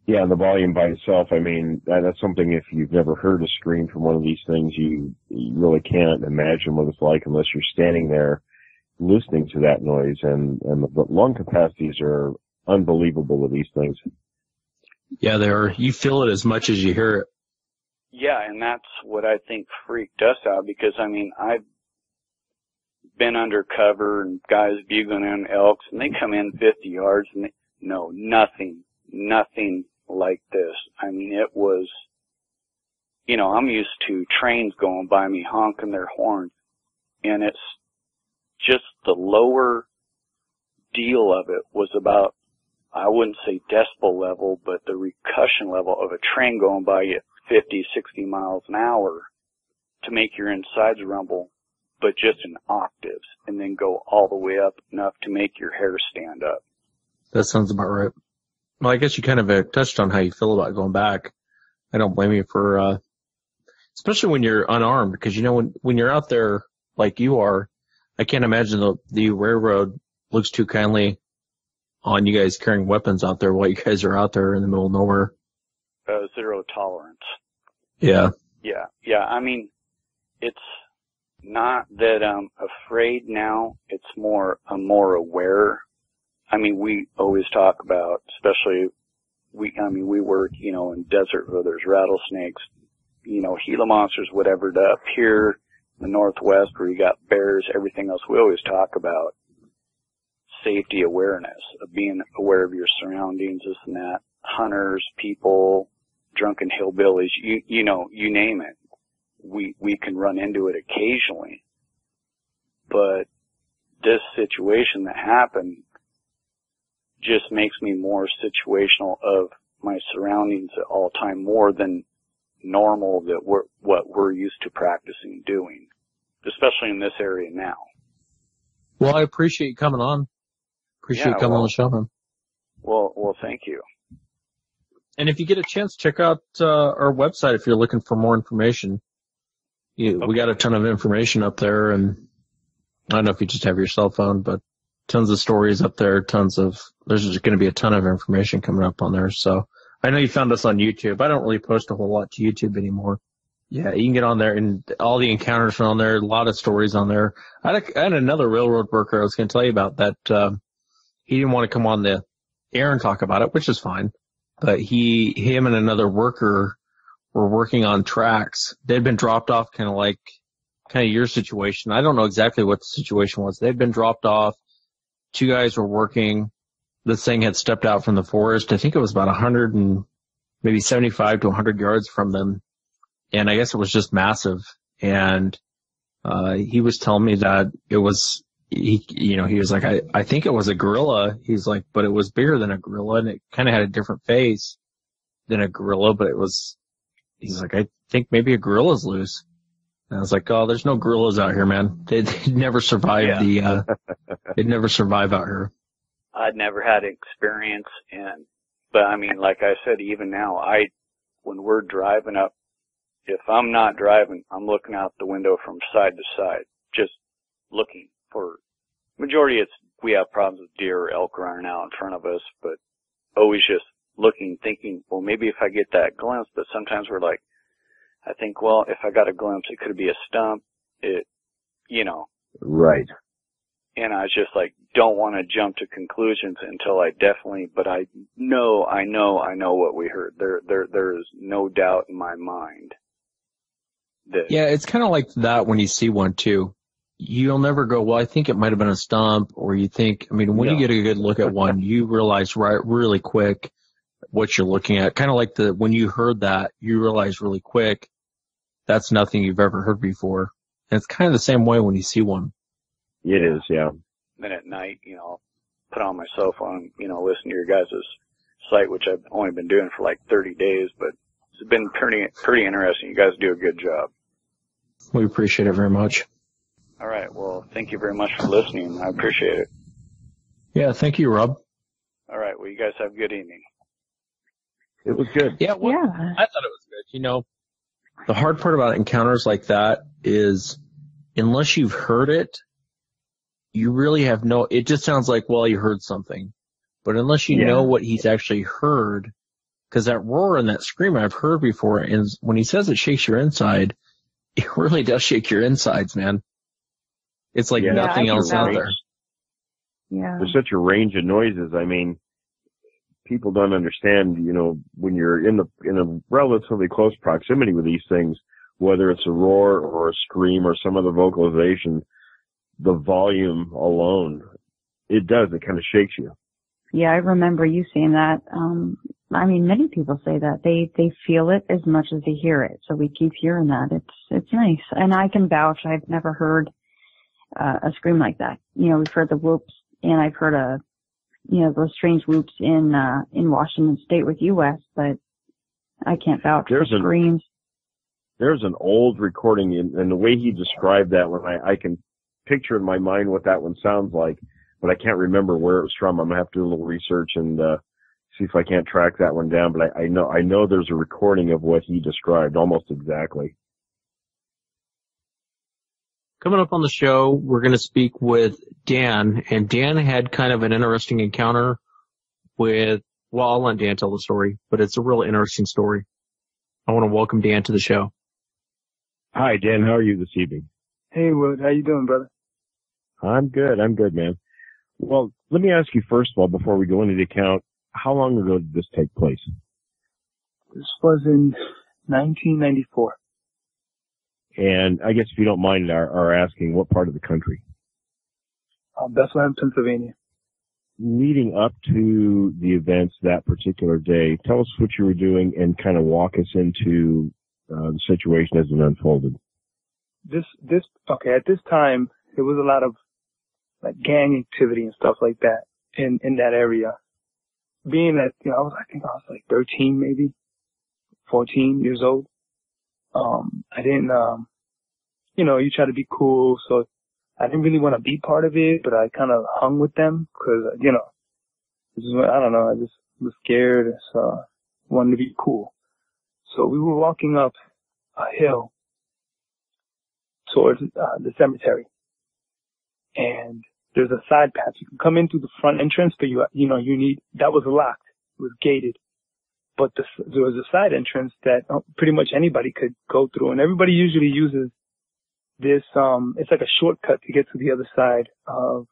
Yeah, and the volume by itself, I mean, that's something, if you've never heard a scream from one of these things, you really can't imagine what it's like unless you're standing there listening to that noise. And the lung capacities are unbelievable with these things. Yeah, they are. You feel it as much as you hear it. Yeah, and that's what I think freaked us out, because, I've been undercover and guys bugling in elks, and they come in 50 yards, and nothing like this. It was, I'm used to trains going by me honking their horns, and it's just the lower deal of it was about, I wouldn't say decibel level, but the percussion level of a train going by you at 50, 60 miles an hour to make your insides rumble, but just in octaves, and then go all the way up enough to make your hair stand up. That sounds about right. Well, I guess you kind of touched on how you feel about going back. I don't blame you for, especially when you're unarmed, because when you're out there like you are, I can't imagine the railroad looks too kindly on you guys carrying weapons out there while you guys are out there in the middle of nowhere. Zero tolerance. Yeah. Yeah. It's not that I'm afraid now. It's I'm more aware. We always talk about, especially we work, in desert where there's rattlesnakes, Gila monsters, whatever, to up here, the Northwest where you got bears, everything else. We always talk about safety awareness, of being aware of your surroundings, this and that. Hunters, people, drunken hillbillies, you know, you name it. We can run into it occasionally. But this situation that happened just makes me more situational of my surroundings at all time, more than normal that what we're used to practicing doing, especially in this area now. Well, I appreciate you coming on. Appreciate you coming on the show, man. Well, thank you. And if you get a chance, check out our website if you're looking for more information. We got a ton of information up there, and I don't know if you just have your cell phone, but tons of stories up there, there's just going to be a ton of information coming up on there. So I know you found us on YouTube. I don't really post a whole lot to YouTube anymore. Yeah, you can get on there, and all the encounters are on there, a lot of stories on there. I had another railroad worker I was going to tell you about that, he didn't want to come on the air and talk about it, which is fine. But him and another worker were working on tracks. They'd been dropped off kind of your situation. I don't know exactly what the situation was. They'd been dropped off. Two guys were working. This thing had stepped out from the forest. I think it was about 100 and maybe 75 to 100 yards from them. And I guess it was just massive. And, he was telling me that it was, he was like, I think it was a gorilla. He's like, but it was bigger than a gorilla, and it kind of had a different face than a gorilla, but he's like, I think maybe a gorilla's loose. And I was like, oh, there's no gorillas out here, man. They'd never survive they'd never survive out here. I'd never had experience but I mean, like I said, even now, when we're driving up, if I'm not driving, I'm looking out the window from side to side, just looking for, majority we have problems with deer or elk running out in front of us, but always just looking, thinking, well, maybe if I get that glimpse, but sometimes we're like, I think, well, if I got a glimpse, it could be a stump, Right. And I was just like, don't want to jump to conclusions until but I know what we heard. There is no doubt in my mind that. Yeah, it's kind of like that when you see one too. You'll never go, well, I think it might have been a stump, or you think, when you get a good look at one, you realize really quick what you're looking at. Kind of like when you heard that, you realize really quick that's nothing you've ever heard before. And it's kind of the same way when you see one. It is, yeah. Then at night, put on my cell phone, listen to your guys' site, which I've only been doing for like 30 days, but it's been pretty interesting. You guys do a good job. We appreciate it very much. All right. Well, thank you very much for listening. I appreciate it. Yeah, thank you, Rob. All right. Well, you guys have a good evening. It was good. Yeah, I thought it was good. The hard part about encounters like that is unless you've heard it, you really have it just sounds like, well, you heard something. But unless you know what he's actually heard, because that roar and that scream I've heard before, and when he says it shakes your inside, it really does shake your insides, man. It's like nothing else out there. Yeah. There's such a range of noises. People don't understand, when you're in a relatively close proximity with these things, whether it's a roar or a scream or some other vocalization, the volume alone, it kind of shakes you. Yeah, I remember you saying that. Many people say that. They feel it as much as they hear it. So we keep hearing that. It's nice. And I can vouch, I've never heard a scream like that. We've heard the whoops, and I've heard those strange whoops in Washington State with U.S., but I can't vouch for screams. There's an old recording, and the way he described that one, I can picture in my mind what that one sounds like, but I can't remember where it was from. I'm gonna have to do a little research and see if I can't track that one down. But I know there's a recording of what he described almost exactly. Coming up on the show, we're going to speak with Dan, and Dan had kind of an interesting encounter I'll let Dan tell the story, but it's a real interesting story. I want to welcome Dan to the show. Hi, Dan. How are you this evening? Hey, Wood. How you doing, brother? I'm good, man. Well, let me ask you first of all, before we go into the account, how long ago did this take place? This was in 1994. And I guess if you don't mind our asking, what part of the country? Bethlehem, Pennsylvania. Leading up to the events that particular day, tell us what you were doing and kind of walk us into the situation as it unfolded. Okay, at this time, there was a lot of like gang activity and stuff like that in that area. Being that, I think I was like 13, maybe 14 years old. I didn't, you try to be cool, so I didn't really want to be part of it, but I kind of hung with them because, I don't know, I just was scared, so wanted to be cool. So we were walking up a hill towards the cemetery, and there's a side path. You can come in through the front entrance, but that was locked. It was gated. But there was a side entrance that pretty much anybody could go through, and everybody usually uses this, it's like a shortcut to get to the other side of,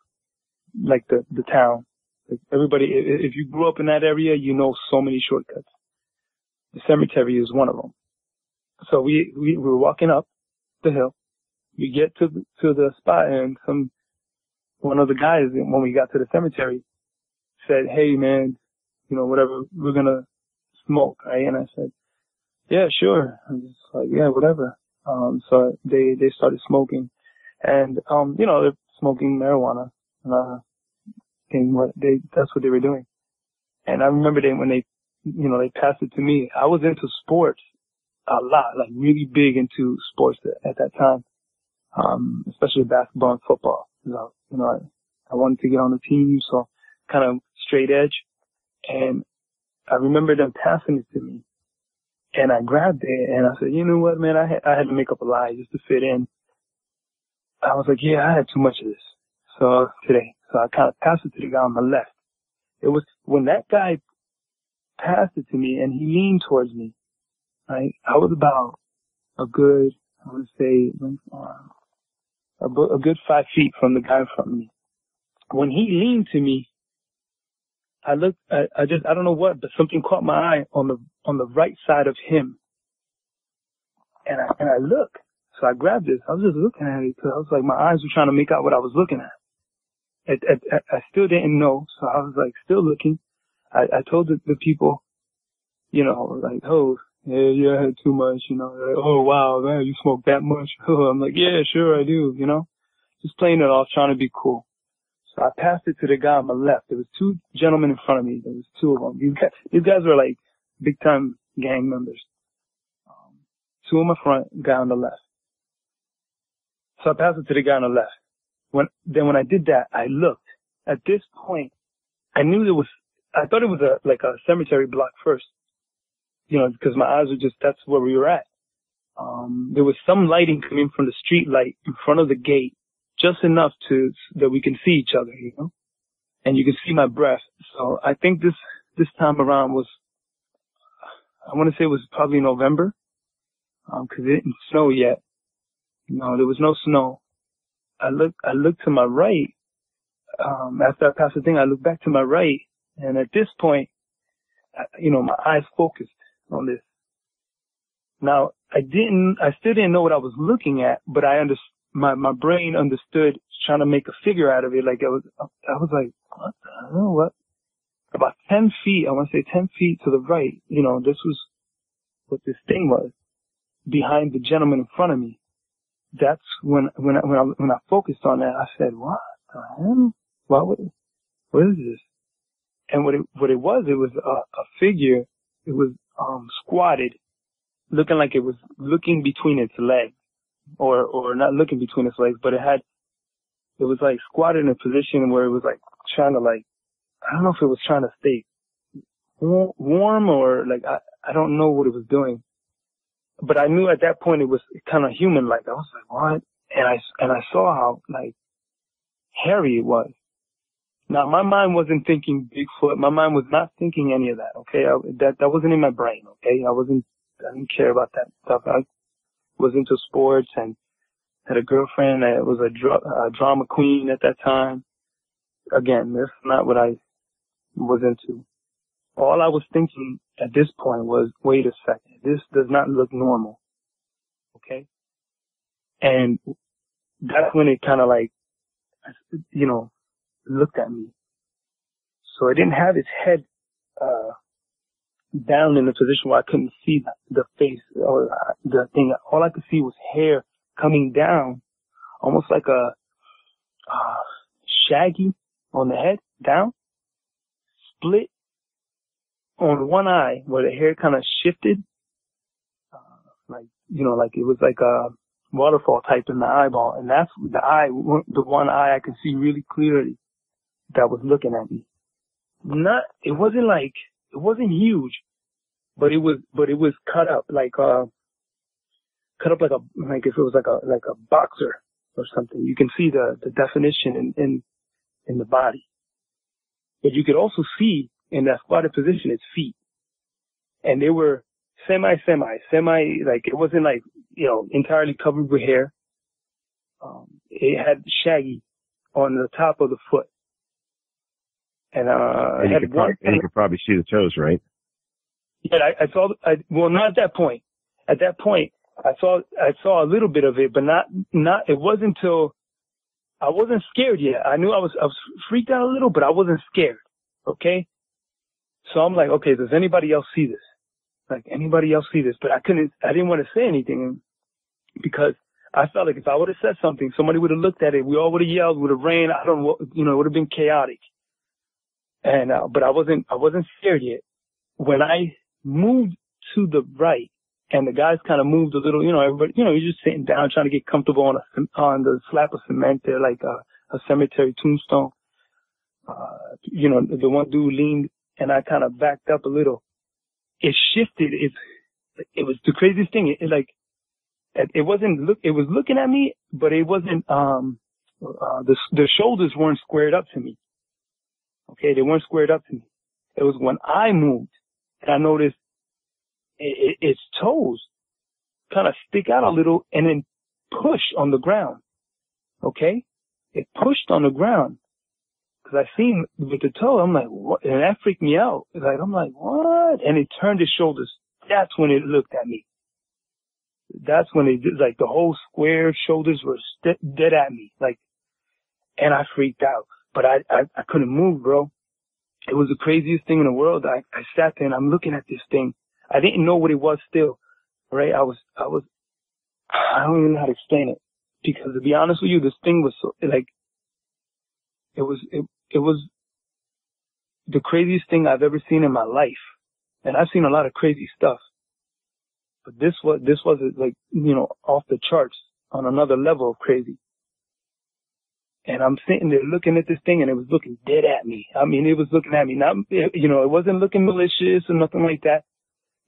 like, the town. Like everybody, if you grew up in that area, you know so many shortcuts. The cemetery is one of them. So we were walking up the hill. We get to the spot, and one of the guys, when we got to the cemetery, said, "Hey man, whatever, we're gonna smoke," right? And I said, "Yeah, sure." I'm just like, "Yeah, whatever." So they started smoking, and they're smoking marijuana, that's what they were doing. And I remember when they passed it to me. I was into sports a lot, like really big into sports at that time, especially basketball and football. I wanted to get on the team, so kind of straight edge. And I remember them passing it to me, and I grabbed it, and I said, "You know what, man? I had to make up a lie just to fit in." I was like, "Yeah, I had too much of this." So I kind of passed it to the guy on the left. It was when that guy passed it to me, and he leaned towards me. Right, I was about a good, I would say, a good 5 feet from the guy in front of me. When he leaned to me, I looked, I don't know what, but something caught my eye on the right side of him. And I looked. So I grabbed it. I was just looking at it because I was like, my eyes were trying to make out what I was looking at. I still didn't know. So I was like, still looking. I told the people, like, "Oh, yeah, I had too much, like, "Oh, wow, man, you smoke that much?" I'm like, "Yeah, sure I do, just playing it off, trying to be cool." So I passed it to the guy on my left. There was two gentlemen in front of me. There was two of them. These guys were like big time gang members. Two on my front, guy on the left. So I passed it to the guy on the left. When I did that, I looked. At this point, I thought it was a cemetery block first. Because my eyes were that's where we were at. There was some lighting coming from the street light in front of the gate, just enough that we can see each other, and you can see my breath. So I think this time around I want to say it was probably November, because it didn't snow yet. No, there was no snow. I looked to my right. After I passed the thing, I looked back to my right, and at this point, my eyes focused on this. Now, I still didn't know what I was looking at, but my brain understood, trying to make a figure out of it. Like I was like, what the hell? What? About 10 feet, I want to say 10 feet to the right, this was what this thing was behind the gentleman in front of me. That's when I focused on that, I said, "What the hell? What is this?" And what it was a figure. It was squatted, looking like it was looking between its legs, or not looking between its legs, but it was like squatted in a position where it was like trying to, like, I don't know if it was trying to stay warm or like I don't know what it was doing, but I knew at that point it was kind of human-like. I was like, "What?" And I saw how like hairy it was. Now, my mind wasn't thinking Bigfoot. My mind was not thinking any of that, okay? That wasn't in my brain, okay? I didn't care about that stuff. I was into sports and had a girlfriend that was a drama queen at that time. Again, that's not what I was into. All I was thinking at this point was, wait a second, this does not look normal, okay? And that's when it kind of like, you know, looked at me. So it didn't have its head, down in a position where I couldn't see the face or the thing. All I could see was hair coming down, almost like a shaggy on the head, down, split on one eye where the hair kind of shifted, like, you know, like it was like a waterfall type in the eyeball. And that's the one eye I could see really clearly that was looking at me. It wasn't huge, but it was cut up like if it was like a boxer or something. You can see the definition in the body. But you could also see in that squatted position its feet. And they were semi, like it wasn't like, you know, entirely covered with hair. It had shaggy on the top of the foot. And you could probably see the toes, right? Yeah, I saw, well, not at that point. At that point, I saw a little bit of it, but not, it wasn't until I wasn't scared yet. I knew I was freaked out a little, but I wasn't scared. Okay. So I'm like, okay, does anybody else see this? Like, anybody else see this? But I didn't want to say anything because I felt like if I would have said something, somebody would have looked at it. We all would have yelled, would have ran. I don't know, you know, it would have been chaotic. And, but I wasn't scared yet. When I moved to the right and the guys kind of moved a little, you know, everybody, you know, you're just sitting down trying to get comfortable on the slab of cement there, like a cemetery tombstone. You know, the one dude leaned and I kind of backed up a little. It shifted. It was the craziest thing. It was looking at me, but it wasn't, the shoulders weren't squared up to me. Okay. They weren't squared up to me. It was when I moved and I noticed its toes kind of stick out a little and then push on the ground. Okay. It pushed on the ground. Cause I seen with the toe, I'm like, what? And that freaked me out. I'm like, what? And it turned its shoulders. That's when it looked at me. That's when it did, like the whole square shoulders were dead at me. Like, and I freaked out, but I couldn't move, bro. It was the craziest thing in the world. I sat there and I'm looking at this thing. I didn't know what it was still, right? I don't even know how to explain it because to be honest with you, this thing was so, like, it was the craziest thing I've ever seen in my life. And I've seen a lot of crazy stuff, but this was like, you know, off the charts on another level of crazy. And I'm sitting there looking at this thing and it was looking dead at me. I mean, it was looking at me, not, you know, it wasn't looking malicious or nothing like that.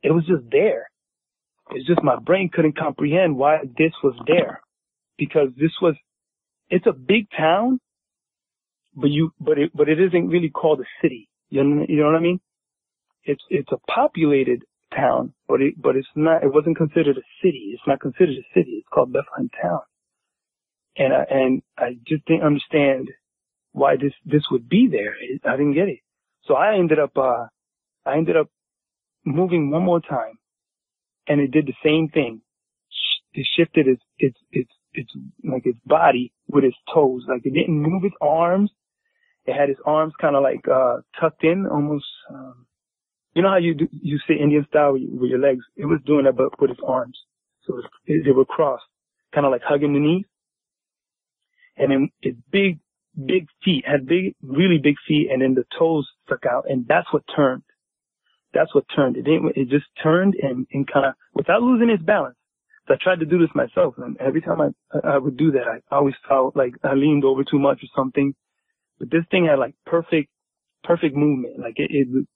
It was just there. It's just my brain couldn't comprehend why this was there because it's a big town, but it isn't really called a city. You know what I mean? It's a populated town, but it's not, it wasn't considered a city. It's not considered a city. It's called Bethlehem Town. And I just didn't understand why this would be there. I didn't get it. So I ended up moving one more time and it did the same thing. It shifted its like its body with its toes. Like it didn't move its arms. It had its arms kind of like, tucked in almost, you know how you sit Indian style with your legs? It was doing that, but with its arms. So they were crossed, kind of like hugging the knees. And then its big feet had really big feet, and then the toes stuck out, and that's what turned. It just turned and kind of, without losing its balance. So I tried to do this myself, and every time I would do that, I always felt like I leaned over too much or something. But this thing had like perfect movement. Like it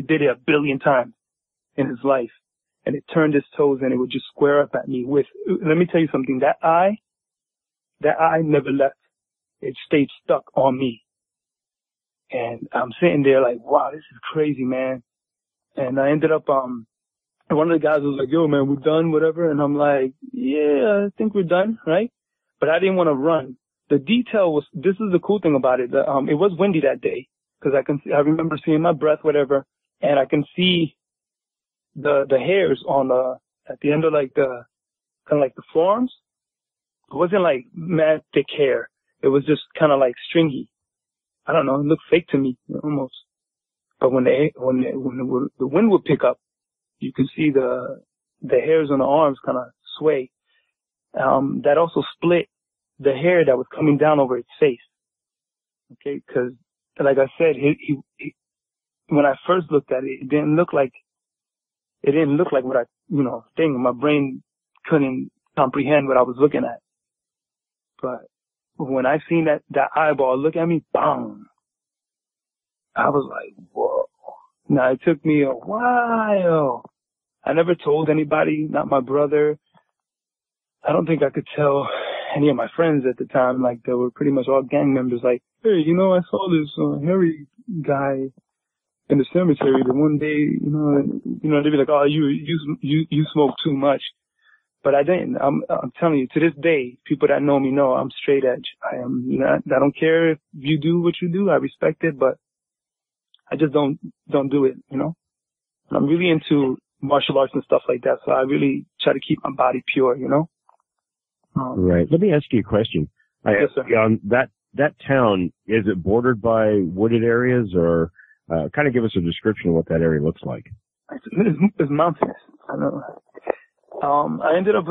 did it 1 billion times in its life. And it turned its toes and it would just square up at me let me tell you something, that eye never left. It stayed stuck on me. And I'm sitting there like, wow, this is crazy, man. And I ended up, one of the guys was like, yo, man, we're done, whatever. And I'm like, yeah, I think we're done, right? But I didn't want to run. The detail was, this is the cool thing about it. It was windy that day because I remember seeing my breath, whatever, and I can see the hairs on at the end of like kind of like the forearms. It wasn't like mad thick hair. It was just kind of like stringy. I don't know. It looked fake to me almost. But when the wind would pick up, you could see the hairs on the arms kind of sway. That also split the hair that was coming down over its face. Okay, because like I said, he when I first looked at it, it didn't look like what I think. My brain couldn't comprehend what I was looking at. But when I seen that eyeball look at me, bang, I was like, whoa. Now, it took me a while. I never told anybody, not my brother. I don't think I could tell any of my friends at the time. Like, they were pretty much all gang members. Like, hey, I saw this hairy guy in the cemetery the one day. They'd be like, oh, you smoke too much. But I didn't. I'm telling you, to this day, people that know me know I'm straight edge. I don't care if you do what you do. I respect it, but I just don't do it, And I'm really into martial arts and stuff like that, so I really try to keep my body pure, Right. Let me ask you a question. Yes, sir. That town, is it bordered by wooded areas, or kind of give us a description of what that area looks like? It's mountainous. I know. I ended up,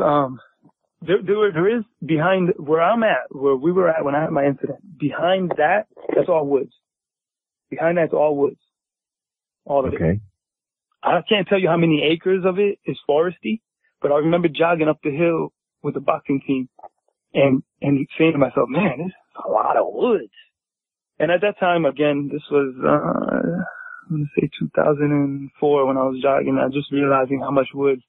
there is behind where I'm at, where we were at when I had my incident, behind that's all woods. Behind that's all woods. All of it. I can't tell you how many acres of it is foresty, but I remember jogging up the hill with the boxing team and saying to myself, man, this is a lot of woods. And at that time, again, this was, I'm going to say 2004 when I was jogging, I just realizing how much wood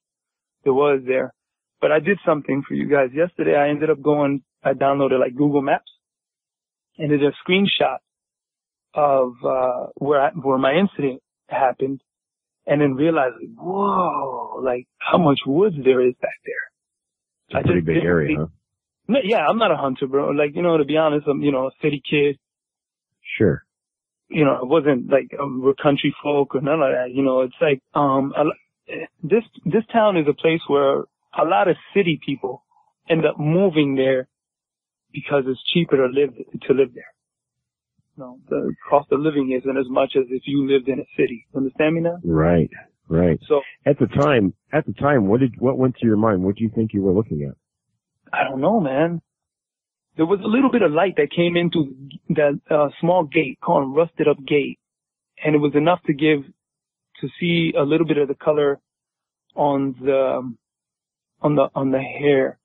there was there. But I did something for you guys. Yesterday, I ended up I downloaded like Google Maps, and did a screenshot of where my incident happened, and then realized, like, whoa, like how much woods there is back there. It's a pretty big area, huh? Yeah, I'm not a hunter, bro. Like, to be honest, I'm, a city kid. Sure. It wasn't like we're country folk or none of that. It's like this town is a place where a lot of city people end up moving there because it's cheaper to live there. The cost of living isn't as much as if you lived in a city. Understand me now? Right. So at the time, what went through your mind? What do you think you were looking at? I don't know, man. There was a little bit of light that came into that small gate called Rusted Up Gate, and it was enough to see a little bit of the color on the hair,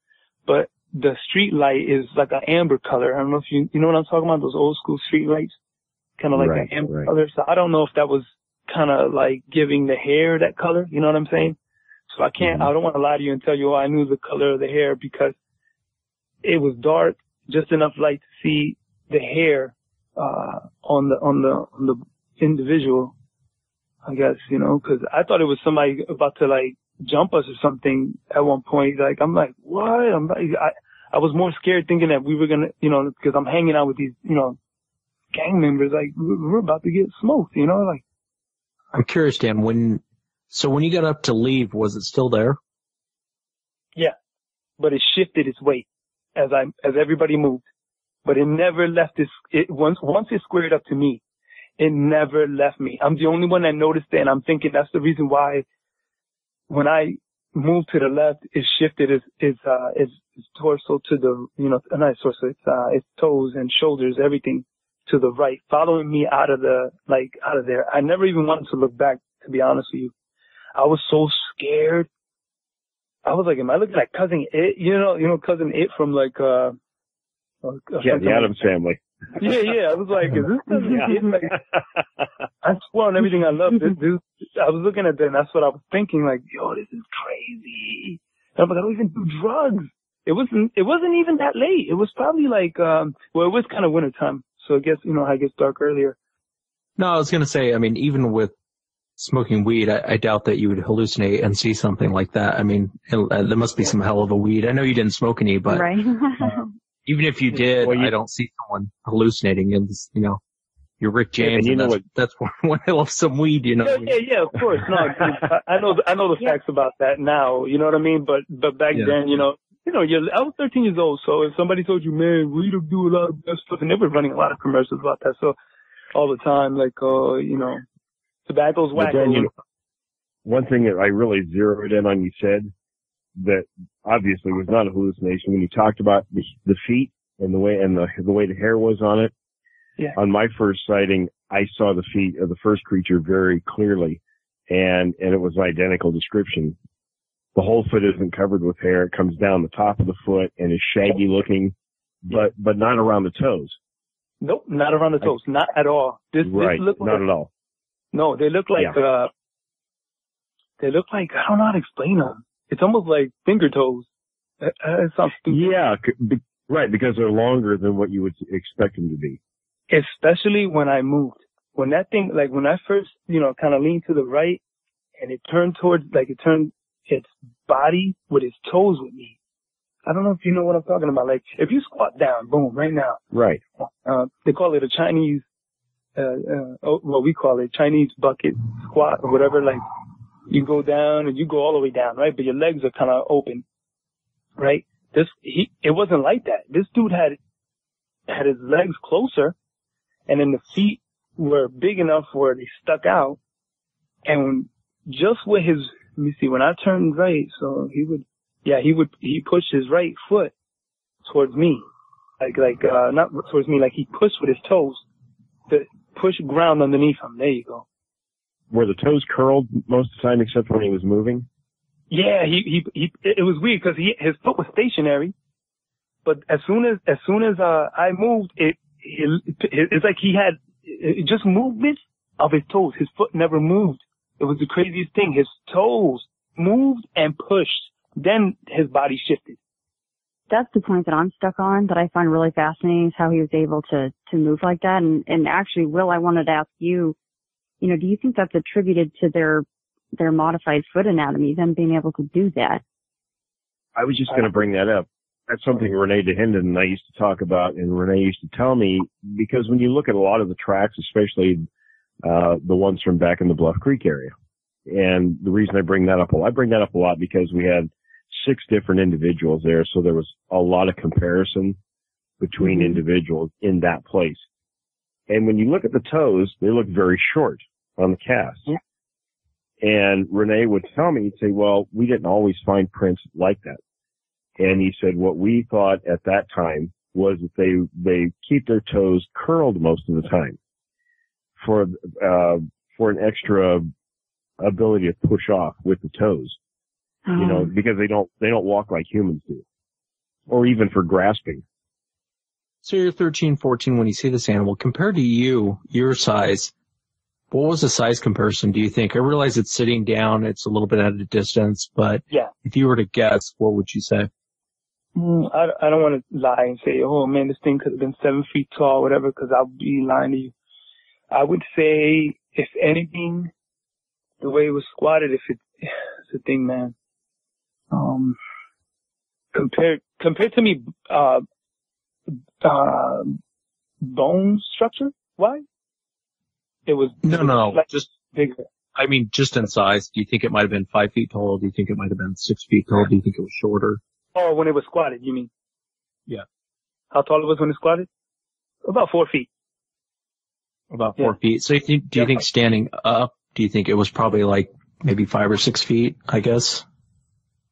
but the street light is like an amber color. I don't know if you know what I'm talking about, those old school street lights, kind of like an amber color. So I don't know if that was kind of like giving the hair that color. You know what I'm saying? So I don't want to lie to you and tell you, I knew the color of the hair, because it was dark, just enough light to see the hair, on the individual, I guess, cause I thought it was somebody about to like jump us or something at one point. Like, I'm like, what? I was more scared thinking that we were gonna, cause I'm hanging out with these, gang members, like, we're about to get smoked, like. I'm curious, Dan, when you got up to leave, was it still there? Yeah, but it shifted its weight as everybody moved, but it never left once it squared up to me, it never left me. I'm the only one that noticed it, and I'm thinking that's the reason why when I moved to the left, it shifted its torso to the, not torso, its toes and shoulders, everything to the right, following me out of there. I never even wanted to look back, to be honest with you. I was so scared. I was like, am I looking like Cousin It? Cousin It from like, the Addams Family. Yeah. I was like, is this Cousin It? Like, I swear on everything I love. I was looking at that, and that's what I was thinking. Like, yo, this is crazy. And I'm like, I don't even do drugs. It wasn't even that late. It was probably like, it was kind of wintertime. So I guess, it gets dark earlier. No, I was going to say, I mean, even with smoking weed, I doubt that you would hallucinate and see something like that. I mean, there must be some hell of a weed. I know you didn't smoke any, but right. Even if you did, I don't see someone hallucinating. And you're Rick James, and that's one hell of some weed, Yeah, of course. No, I know the facts about that now. You know what I mean? But back then, you know, I was 13 years old, so if somebody told you, man, we don't do a lot of bad stuff, and they were running a lot of commercials about that, so all the time, like, you know, tobacco's wacko. Then, you know, one thing that I really zeroed in on, you said that obviously was not a hallucination when you talked about the feet and the way the hair was on it. Yeah. On my first sighting, I saw the feet of the first creature very clearly, and it was an identical description. The whole foot isn't covered with hair. It comes down the top of the foot and is shaggy looking, but not around the toes. Nope, not around the toes. Not at all. This look not at all. No, they look like, I don't know how to explain them. It's almost like finger toes. It sounds stupid. Yeah, right, because they're longer than what you would expect them to be. Especially when I moved. When that thing, like when I first, you know, kind of leaned to the right and it turned its body with its toes with me. I don't know if you know what I'm talking about. Like if you squat down, boom, right now. Right. They call it a Chinese, what we call it, Chinese bucket squat or whatever. Like you go down and you go all the way down, right? But your legs are kind of open, right? It wasn't like that. This dude had his legs closer, and then the feet were big enough where they stuck out. And just with his, let me see, when I turned right, so he pushed his right foot towards me. Not towards me, like he pushed with his toes to push ground underneath him. There you go. Were the toes curled most of the time except when he was moving? Yeah, it was weird because his foot was stationary, but as soon as I moved, it's like he had just movement of his toes. His foot never moved. It was the craziest thing. His toes moved and pushed. Then his body shifted. That's the point that I'm stuck on that I find really fascinating is how he was able to move like that. And actually, Will, I wanted to ask you, you know, do you think that's attributed to their modified foot anatomy, them being able to do that? I was just going to bring that up. That's something Renee DeHinden and I used to talk about, and Renee used to tell me, because when you look at a lot of the tracks, especially the ones from back in the Bluff Creek area, and the reason I bring that up a lot because we had 6 different individuals there, so there was a lot of comparison between individuals in that place. And when you look at the toes, they look very short on the cast. Yeah. And Renee would tell me, he'd say, well, we didn't always find prints like that. And he said what we thought at that time was that they keep their toes curled most of the time for an extra ability to push off with the toes. You know, because they don't walk like humans do. Or even for grasping. So you're 13, 14 when you see this animal. Compared to you, your size, what was the size comparison, do you think? I realize it's sitting down, it's a little bit at a distance, but if you were to guess, what would you say? I don't want to lie and say, oh man, this thing could have been 7 feet tall, whatever, because I'll be lying to you. I would say, if anything, the way it was squatted, it's a thing, man. Compared to me, bone structure, why? It was no, like just bigger. I mean, just in size. Do you think it might have been 5 feet tall? Do you think it might have been 6 feet tall? Do you think it was shorter? Oh, when it was squatted, you mean? Yeah. How tall it was when it squatted? About 4 feet. About 4 feet. So do you think standing up, do you think it was probably like maybe 5 or 6 feet, I guess?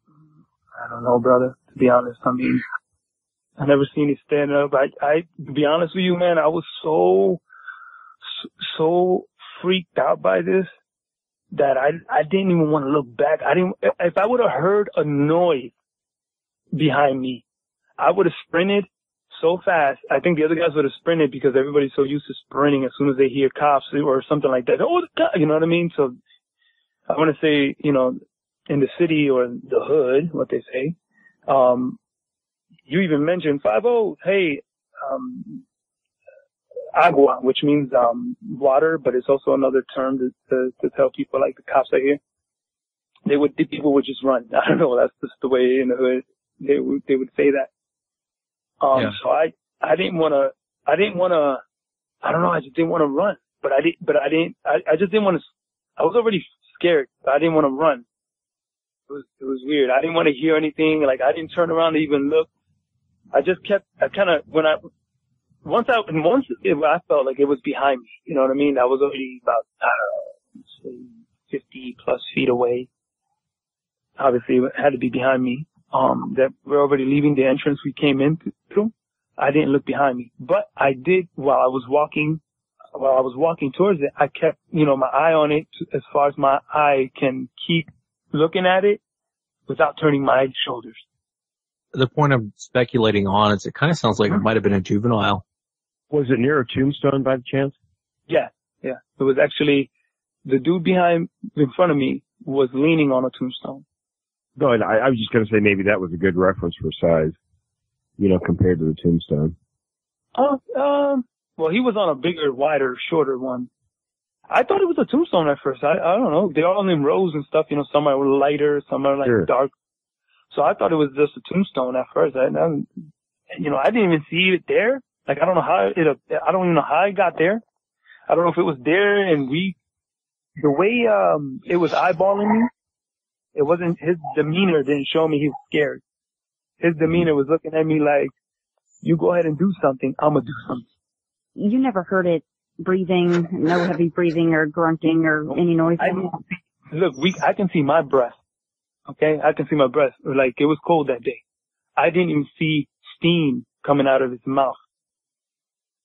I don't know, brother, to be honest. I mean, I never seen it stand up. To be honest with you, man, I was so freaked out by this that I didn't even want to look back. If I would have heard a noise behind me, I would have sprinted so fast. I think the other guys would have sprinted because everybody's so used to sprinting as soon as they hear cops or something like that. Oh, the cop, you know what I mean? So I want to say, you know, in the city or the hood, what they say, you even mentioned 5-0, hey, agua, which means water, but it's also another term to tell people like the cops are here. People would just run. I don't know, that's just the way in the hood they would say that. So I didn't want to, I don't know, I just didn't want to run, I just didn't want to, I was already scared, but I didn't want to run. was weird. I didn't want to hear anything. Like, I didn't turn around to even look. I felt like it was behind me. You know what I mean? I was already about, I don't know, say 50 plus feet away. Obviously, it had to be behind me. That we're already leaving the entrance we came in through. I didn't look behind me, but I did while I was walking towards it. I kept, my eye on it as far as my eye can keep looking at it without turning my shoulders. The point I'm speculating on is it kind of sounds like it might have been a juvenile. Was it near a tombstone by chance? Yeah. It was actually, the dude in front of me was leaning on a tombstone. No, and I was just going to say maybe that was a good reference for size, compared to the tombstone. Well, he was on a bigger, wider, shorter one. I thought it was a tombstone at first. I don't know. They're all in rows and stuff, some are lighter, some are like dark. So I thought it was just a tombstone at first. I didn't even see it there. Like, I don't even know how it got there. I don't know if it was there and the way, it was eyeballing me, it wasn't, his demeanor didn't show me he was scared. His demeanor was looking at me like, you go ahead and do something, I'm gonna do something. You never heard it breathing, no heavy breathing or grunting or any noise? I can see my breath. Okay? I can see my breath. Like, it was cold that day. I didn't even see steam coming out of his mouth.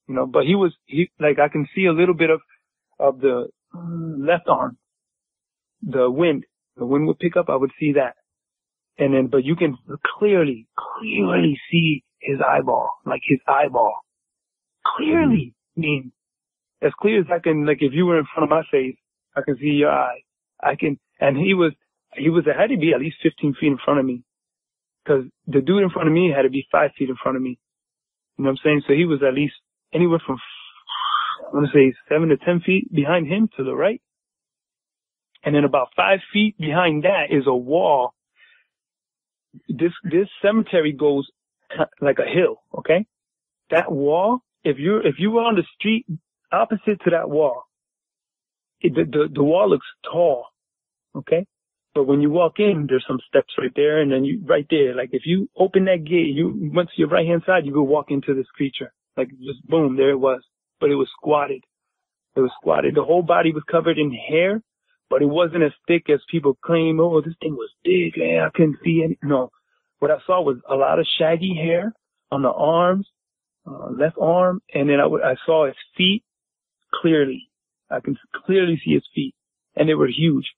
But I can see a little bit of the left arm. The wind would pick up, I would see that. But you can clearly see his eyeball, like his eyeball. Clearly. I mean, as clear as I can, like if you were in front of my face, I can see your eye. And he had to be at least 15 feet in front of me. Cause the dude in front of me had to be 5 feet in front of me. You know what I'm saying? So he was at least anywhere from, I want to say 7 to 10 feet behind him to the right. And then about 5 feet behind that is a wall. This cemetery goes like a hill, okay? That wall, if you were on the street opposite to that wall, the wall looks tall, okay? But when you walk in, there's some steps right there, and then right there, like if you open that gate, you went to your right hand side, you go walk into this creature. Like just boom, there it was. But it was squatted. The whole body was covered in hair, but it wasn't as thick as people claim. Oh, this thing was big. Yeah, I couldn't see any. No. What I saw was a lot of shaggy hair on the arms, left arm, and then I saw his feet clearly. I can clearly see his feet, and they were huge.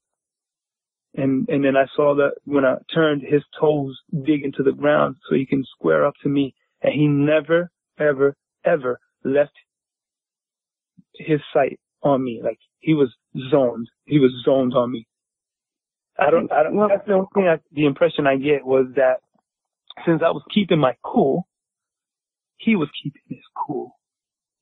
And then I saw that when I turned, his toes dig into the ground so he can square up to me, and he never, ever, ever left his sight on me. Like he was zoned. He was zoned on me. That's the only thing the impression I get was that since I was keeping my cool, he was keeping his cool.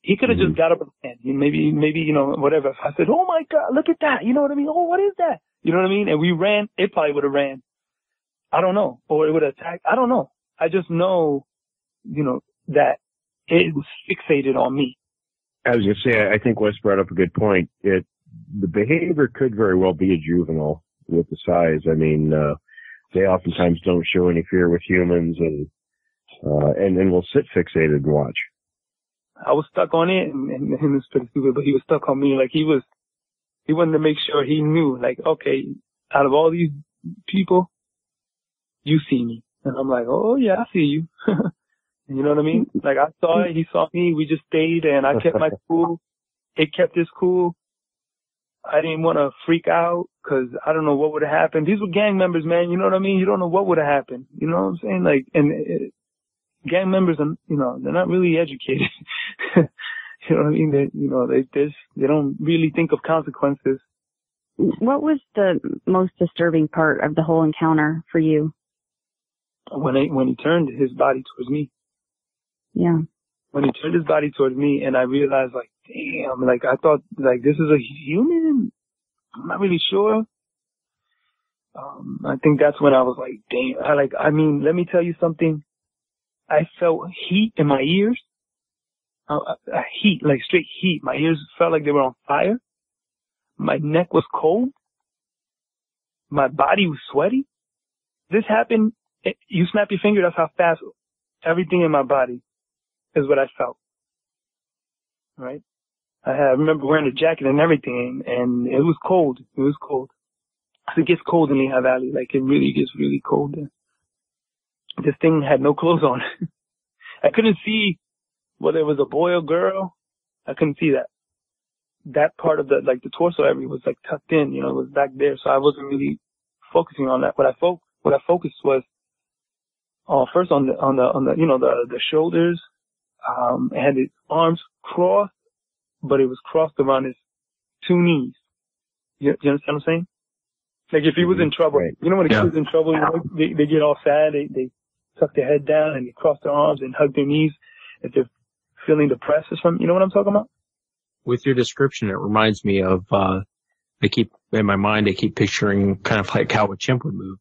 He could have just got up and maybe, whatever. If I said, oh my God, look at that. You know what I mean? Oh, what is that? You know what I mean? And we ran, it probably would have ran. I don't know. Or it would have attacked. I don't know. I just know, that it was fixated on me. I was going to say, I think Wes brought up a good point. The behavior could very well be a juvenile with the size. I mean, they oftentimes don't show any fear with humans and will sit fixated and watch. I was stuck on it, and him is pretty stupid, but he was stuck on me. Like he wanted to make sure he knew, like, okay, out of all these people, you see me. And I'm like, oh yeah, I see you. You know what I mean? Like I saw it, he saw me, we just stayed, and I kept my cool. It kept his cool. I didn't want to freak out because I don't know what would have happened. These were gang members, man. You know what I mean? You don't know what would have happened. You know what I'm saying? Like, gang members are, they're not really educated. You know what I mean? They don't really think of consequences. What was the most disturbing part of the whole encounter for you? When he turned his body towards me. Yeah. When he turned his body towards me, and I realized, like, damn, like I thought, like this is a human. I'm not really sure. I think that's when I was like, damn. Let me tell you something. I felt heat in my ears. Heat, like straight heat. My ears felt like they were on fire. My neck was cold. My body was sweaty. this happened, you snap your finger, that's how fast everything in my body is what I felt. Right? I remember wearing a jacket and everything, and it was cold. It was cold. It gets cold in Lehigh Valley. Like, it really gets really cold there. This thing had no clothes on. I couldn't see whether it was a boy or girl. I couldn't see that. That part of the torso area was like tucked in, you know, it was back there. So I wasn't really focusing on that. What I focused was, first on the, you know, the shoulders. It had his arms crossed, but it was crossed around his two knees. You understand what I'm saying? Like, if he was in trouble, right. You know, when a kid's in trouble, you know, they get all sad, they tuck their head down and they cross their arms and hug their knees if they're feeling depressed or something. You know what I'm talking about? With your description, it reminds me of, in my mind, I keep picturing kind of like how a chimp would move.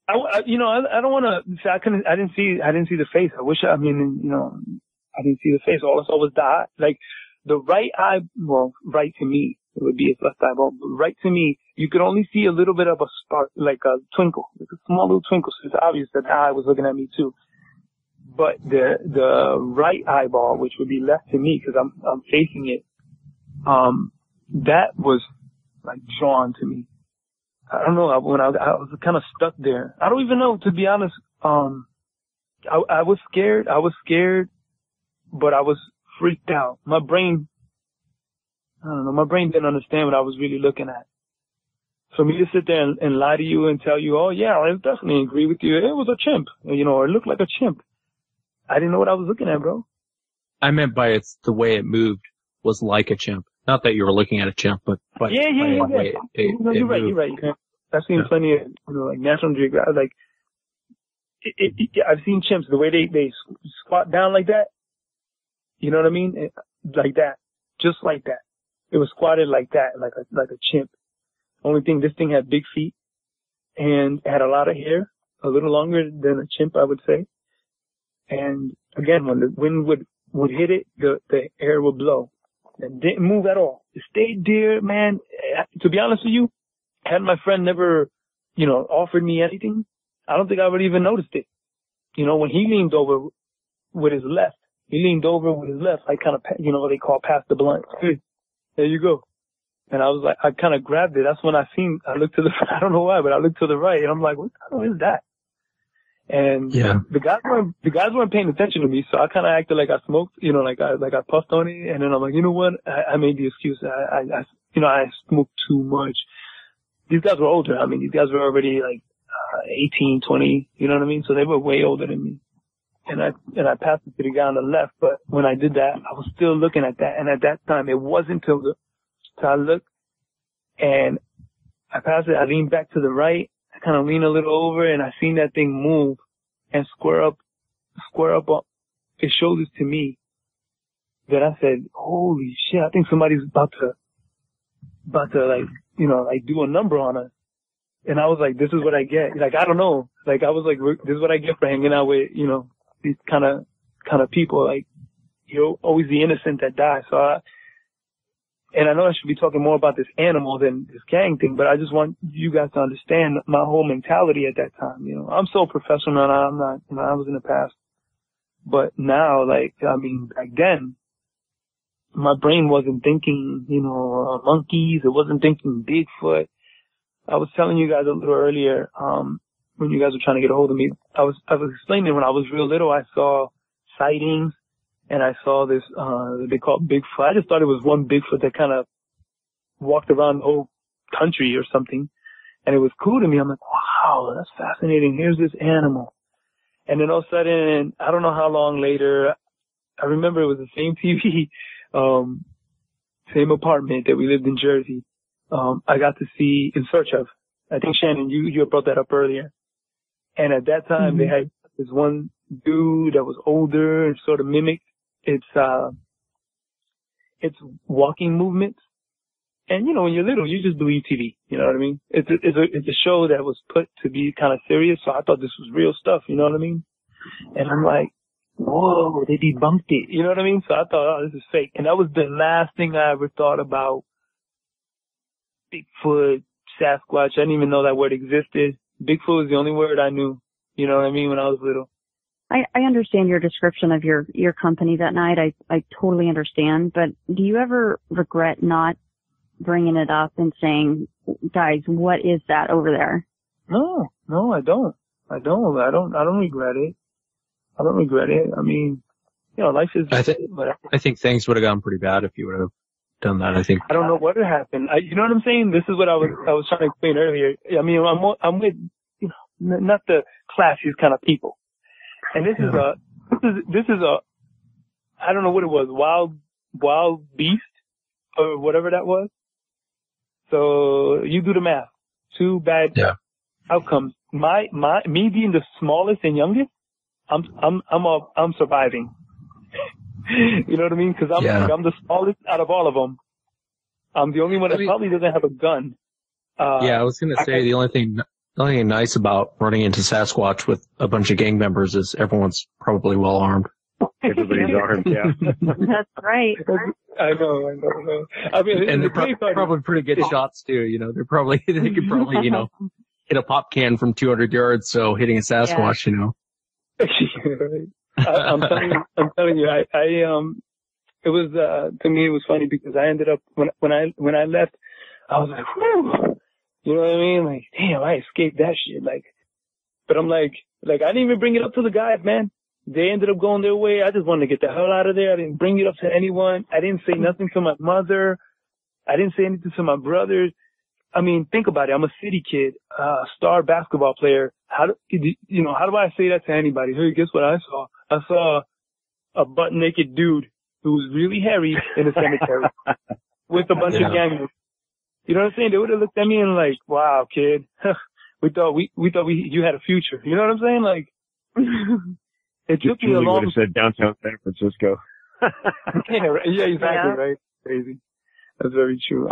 I don't want to say I didn't see the face. I didn't see the face. All I saw was the eye. Like, the right eye, well, right to me, it would be his left eyeball, but right to me, you could only see a little bit of a spark, like a twinkle, like a small little twinkle. So it's obvious that the eye was looking at me too. But the right eyeball, which would be left to me, because I'm facing it, that was like drawn to me. I don't know, when I was kind of stuck there. I don't even know, to be honest. I was scared, but I was freaked out. My brain didn't understand what I was really looking at. For me to sit there and lie to you and tell you, oh yeah, I definitely agree with you. It was a chimp, you know, or it looked like a chimp. I didn't know what I was looking at, bro. I meant by the way it moved was like a chimp. Not that you were looking at a chimp, but the way you're right. I've seen plenty of, you know, like National Geographic, like, I've seen chimps, the way they squat down like that. You know what I mean? Like that. Just like that. It was squatted like that, like a chimp. Only thing, this thing had big feet and had a lot of hair, a little longer than a chimp, I would say. And again, when the wind would hit it, the air would blow. It didn't move at all. It stayed there, man. To be honest with you, had my friend never, you know, offered me anything, I don't think I would even noticed it. You know, when he leaned over with his left, I kind of, you know, what they call pass the blunt. Hey, there you go. And I was like, I kind of grabbed it. That's when I looked to the, I don't know why, but I looked to the right and I'm like, what the hell is that? And the guys weren't paying attention to me, so I kind of acted like I smoked, you know, like I puffed on it, and then I'm like, you know what? I made the excuse. I smoked too much. These guys were older. I mean, these guys were already like 18, 20, you know what I mean? So they were way older than me. And I passed it to the guy on the left, but when I did that, I was still looking at that. And at that time, it wasn't till I looked and I passed it. I leaned back to the right. I kind of leaned a little over and I seen that thing move and square up its shoulders to me. Then I said, holy shit, I think somebody's about to like, you know, like do a number on us. And I was like, this is what I get. Like, I don't know. Like, I was like, this is what I get for hanging out with, you know, these kind of people. Like, you're always the innocent that die. So and I know I should be talking more about this animal than this gang thing, but I just want you guys to understand my whole mentality at that time. You know, I'm so professional and I'm not, you know, I was in the past. But now, like, I mean, back then, my brain wasn't thinking, you know, monkeys. It wasn't thinking Bigfoot. I was telling you guys a little earlier, when you guys were trying to get a hold of me, I was explaining when I was real little, I saw sightings. And I saw this, they call it Bigfoot. I just thought it was one Bigfoot that kind of walked around the whole country or something. And it was cool to me. I'm like, wow, that's fascinating. Here's this animal. And then all of a sudden, I don't know how long later, I remember it was the same TV, same apartment that we lived in Jersey. I got to see In Search Of. I think Shannon, you had brought that up earlier. And at that time, they had this one dude that was older and sort of mimicked its walking movements. And you know, when you're little, you just believe TV. You know what I mean? It's a show that was put to be kind of serious. So I thought this was real stuff. You know what I mean? And I'm like, whoa, they debunked it. You know what I mean? So I thought, oh, this is fake. And that was the last thing I ever thought about Bigfoot, Sasquatch. I didn't even know that word existed. Bigfoot was the only word I knew. You know what I mean? When I was little. I understand your description of your company that night. I totally understand. But do you ever regret not bringing it up and saying, guys, what is that over there? No, I don't. I don't regret it. I don't regret it. I mean, you know, life is. I think things would have gone pretty bad if you would have done that. I think. I don't know what would happen. You know what I'm saying? This is what I was trying to explain earlier. I mean, I'm with, you know, not the classiest kind of people. And this is a, I don't know what it was, wild beast or whatever that was. So you do the math. 2 bad outcomes. Me being the smallest and youngest, I'm surviving. You know what I mean? Cause I'm the smallest out of all of them. I'm the only one that probably doesn't have a gun. I was going to say the only thing nice about running into Sasquatch with a bunch of gang members is everyone's probably well armed. Everybody's armed, yeah. That's right. I know. I mean, and they're probably pretty good shots too. You know, they could probably, you know, hit a pop can from 200 yards. So hitting a Sasquatch, you know. I'm telling you, it was, to me, it was funny because I ended up, when I left, I was like, whew. You know what I mean? Like, damn, I escaped that shit. Like, but I'm like, I didn't even bring it up to the guys, man. They ended up going their way. I just wanted to get the hell out of there. I didn't bring it up to anyone. I didn't say nothing to my mother. I didn't say anything to my brothers. I mean, think about it. I'm a city kid, star basketball player. How do I say that to anybody? Hey, guess what I saw? I saw a butt naked dude who was really hairy in a cemetery with a bunch of gang. You know what I'm saying? They would have looked at me and like, wow, kid, we thought you had a future. You know what I'm saying? Like, it took me a long. Would have said downtown San Francisco. yeah, exactly, right. Crazy. That's very true.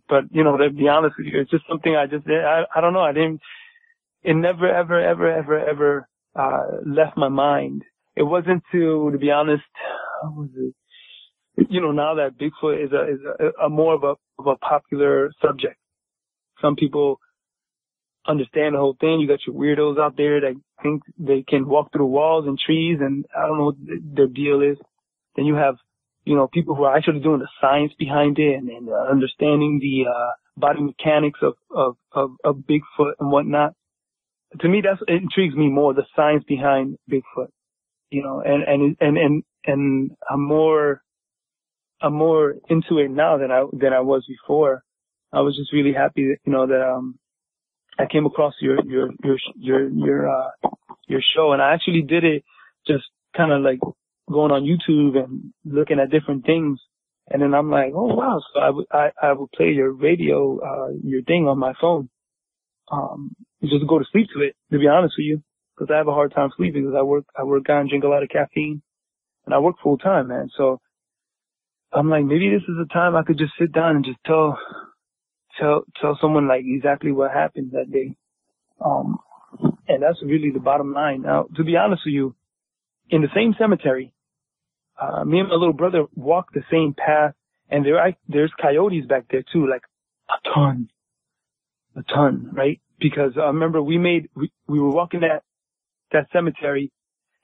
But you know, to be honest with you, it's just something I just did. I don't know. It never, ever, left my mind. It wasn't to be honest, how was it? You know, now that Bigfoot is a more of a popular subject. Some people understand the whole thing. You got your weirdos out there that think they can walk through walls and trees, and I don't know what their deal is. Then you have, you know, people who are actually doing the science behind it and understanding the body mechanics of Bigfoot and whatnot. To me, it intrigues me more, the science behind Bigfoot. You know, and I'm more into it now than I was before. I was just really happy that, you know, that I came across your show, and I actually did it just kind of like going on YouTube and looking at different things, and then I'm like, oh wow! So I would play your radio, your thing on my phone, just go to sleep to it. To be honest with you, because I have a hard time sleeping because I work out and drink a lot of caffeine, and I work full time, man. So I'm like, maybe this is the time I could just sit down and just tell someone like exactly what happened that day. And that's really the bottom line. Now, to be honest with you, in the same cemetery, me and my little brother walked the same path, and there's coyotes back there too, like a ton, right? Because I remember we were walking that cemetery.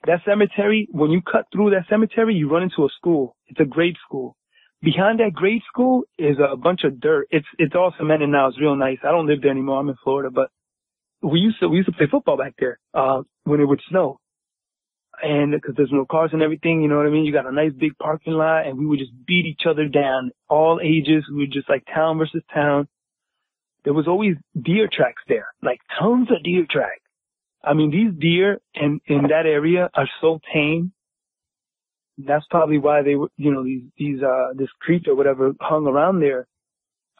That cemetery, when you cut through that cemetery, you run into a school. It's a grade school. Behind that grade school is a bunch of dirt. It's all cemented now. It's real nice. I don't live there anymore. I'm in Florida, but we used to play football back there, when it would snow. And because there's no cars and everything, you know what I mean? You got a nice big parking lot, and we would just beat each other down, all ages. We were just like town versus town. There was always deer tracks there, like tons of deer tracks. I mean, these deer in that area are so tame. That's probably why they were, you know, this creature or whatever hung around there,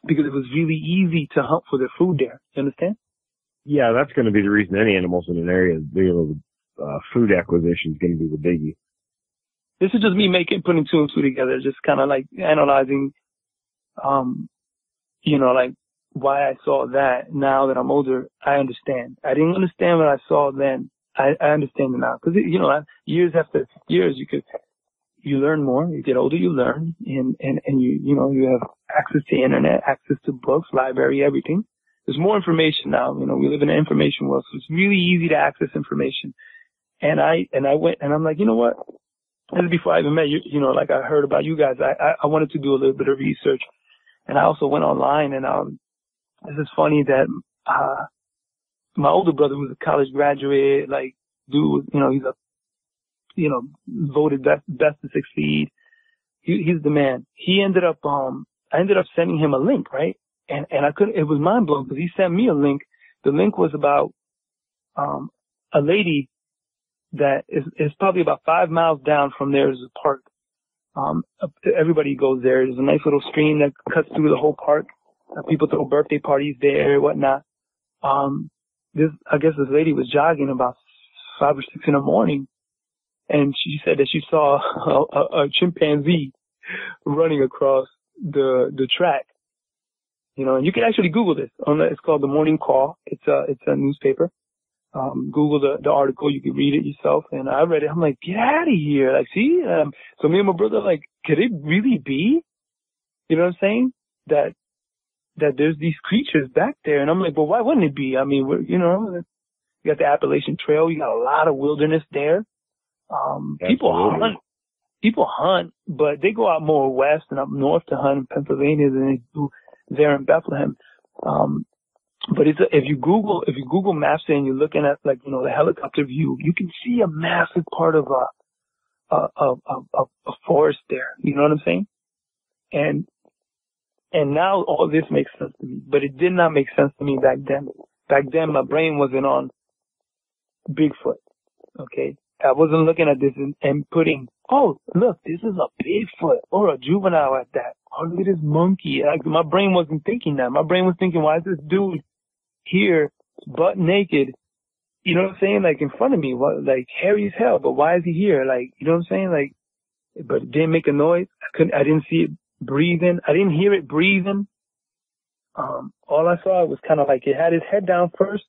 because it was really easy to hunt for their food there. You understand? Yeah, that's going to be the reason any animals in an area, food acquisition is going to be the biggie. This is just me putting 2 and 2 together, just kind of like analyzing, you know, like why I saw that. Now that I'm older, I understand. I didn't understand what I saw then. I understand it now. Cause you know, years after years, you learn more. You get older, you learn, and you know, you have access to internet, access to books, library, everything. there's more information now. You know, we live in an information world, so it's really easy to access information. And I went, and I'm like, you know what? This is before I even met you. You know, like I heard about you guys. I wanted to do a little bit of research, and I also went online. And this is funny that my older brother, who's a college graduate, like dude, you know, he's voted best to succeed. He's the man. He ended up, I ended up sending him a link, right? And I couldn't, it was mind blowing because he sent me a link. The link was about, a lady that is probably about 5 miles down from there is a park. Everybody goes there. There's a nice little stream that cuts through the whole park. People throw birthday parties there, whatnot. I guess this lady was jogging about 5 or 6 in the morning, and she said that she saw a chimpanzee running across the track. You know, and you can actually Google this. It's called The Morning Call. It's a newspaper. Google the article. You can read it yourself. And I read it. I'm like, get out of here. Like, see? So me and my brother, like, could it really be? You know what I'm saying? That there's these creatures back there. And I'm like, well, why wouldn't it be? I mean, you got the Appalachian Trail. You got a lot of wilderness there. People hunt, but they go out more west and up north to hunt in Pennsylvania than they do there in Bethlehem. But if you Google Maps it and you're looking at, like, you know, the helicopter view, you can see a massive part of a forest there. You know what I'm saying? And now all this makes sense to me, but it did not make sense to me back then. Back then, my brain wasn't on Bigfoot. Okay. I wasn't looking at this and putting, oh, look, this is a Bigfoot or a juvenile at that. Oh, look at this monkey. Like, my brain wasn't thinking that. My brain was thinking, why is this dude here butt naked? You know what I'm saying? Like, in front of me, like, hairy as hell, but why is he here? Like, you know what I'm saying? Like, but it didn't make a noise. I didn't see it breathing. I didn't hear it breathing. All I saw was kind of like it had his head down first,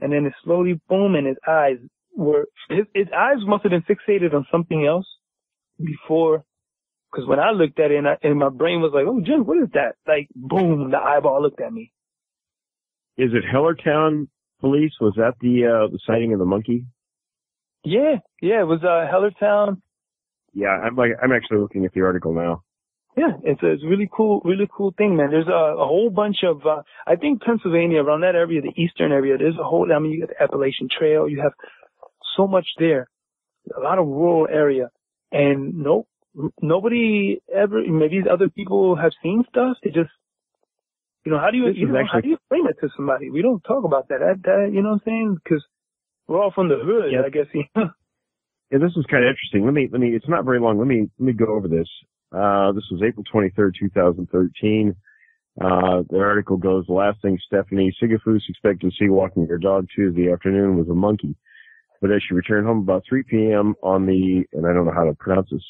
and then it slowly, boom, and his eyes must have been fixated on something else before, because when I looked at it and my brain was like, oh, Jim, what is that? Like, boom, the eyeball looked at me. Is it Hellertown Police? Was that the sighting of the monkey? Yeah, it was Hellertown. Yeah, I'm actually looking at the article now. Yeah, it's a really cool thing, man. There's a whole bunch of, I think Pennsylvania, around that area, the eastern area, there's a whole, I mean, you got the Appalachian Trail, you have so much there, a lot of rural area, and nobody ever, maybe other people have seen stuff, they just, you know, how do you explain it to somebody? We don't talk about that, you know what I'm saying? Because we're all from the hood, yeah. I guess, you know. Yeah, this is kind of interesting. Let me, it's not very long. Let me go over this. This was April 23rd, 2013. The article goes, the last thing Stephanie Sigafus expected to see walking her dog Tuesday afternoon was a monkey. But as she returned home about 3 p.m. on the, and I don't know how to pronounce this,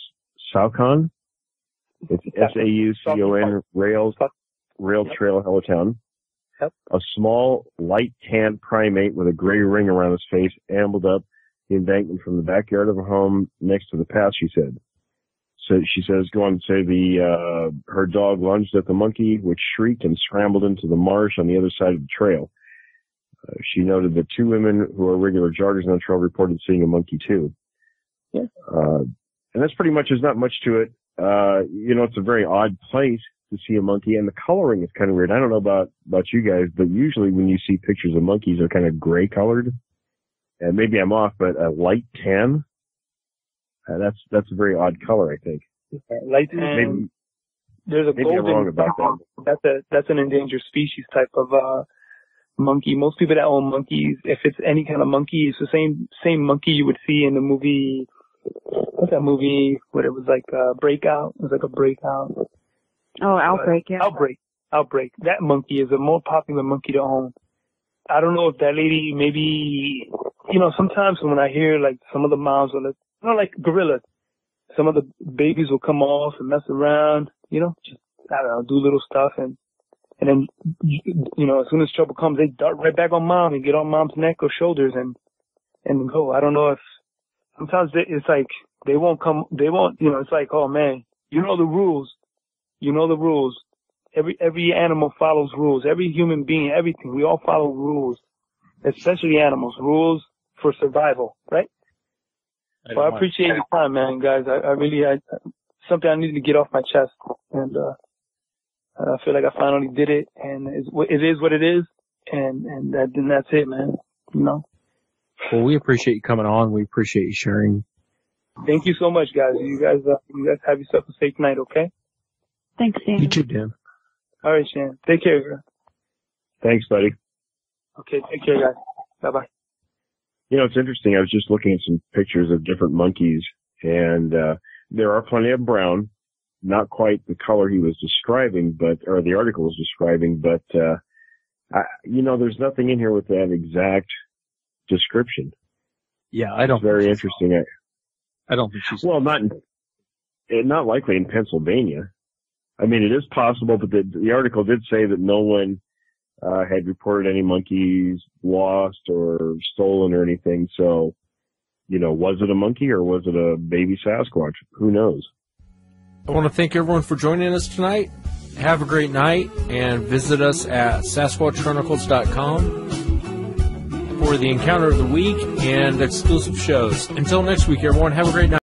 Saucon? It's S-A-U-C-O-N, rail trail, Hellertown. Yep. A small, light tan primate with a gray ring around his face ambled up the embankment from the backyard of her home next to the path, she said. So she says, go on to say her dog lunged at the monkey, which shrieked and scrambled into the marsh on the other side of the trail. She noted that 2 women who are regular joggers on the trail reported seeing a monkey too. Yeah. And that's pretty much, there's not much to it. You know, it's a very odd place to see a monkey, and the coloring is kind of weird. I don't know about you guys, but usually when you see pictures of monkeys, they're kind of gray colored. And maybe I'm off, but a light tan, that's a very odd color, I think. Light tan. There's a golden. I'm wrong about that. That's an endangered species type of monkey. Most people that own monkeys, if it's any kind of monkey, it's the same monkey you would see in the movie. What's that movie? What it was like Breakout. It was like a Breakout. Oh, Outbreak. Yeah. Outbreak. That monkey is a more popular monkey to own. I don't know if that lady maybe, you know, sometimes when I hear like some of the moms are like, you know, like gorillas, some of the babies will come off and mess around, you know, just, I don't know, do little stuff and then, you know, as soon as trouble comes, they dart right back on mom and get on mom's neck or shoulders and go. I don't know if sometimes it's like they won't, you know, it's like, oh man, you know the rules. every animal follows rules. Every human being, everything, we all follow rules, especially animals. Rules for survival, right? So I appreciate your time, man, guys. I really, something I needed to get off my chest, and I feel like I finally did it, and it is what it is, and that's it, man. You know. Well, we appreciate you coming on. We appreciate you sharing. Thank you so much, guys. You guys have yourself a safe night, okay? Thanks, Dan. You too, Dan. All right, Shan. Take care, girl. Thanks, buddy. Okay, take care, guys. Bye-bye. You know, it's interesting. I was just looking at some pictures of different monkeys, and there are plenty of brown, not quite the color he was describing, or the article was describing, but you know, there's nothing in here with that exact description. Yeah, I don't. It's very interesting. I don't think she's. Well, not likely in Pennsylvania. I mean, it is possible, but the article did say that no one had reported any monkeys lost or stolen or anything. So, you know, was it a monkey or was it a baby Sasquatch? Who knows? I want to thank everyone for joining us tonight. Have a great night, and visit us at SasquatchChronicles.com for the Encounter of the Week and exclusive shows. Until next week, everyone, have a great night.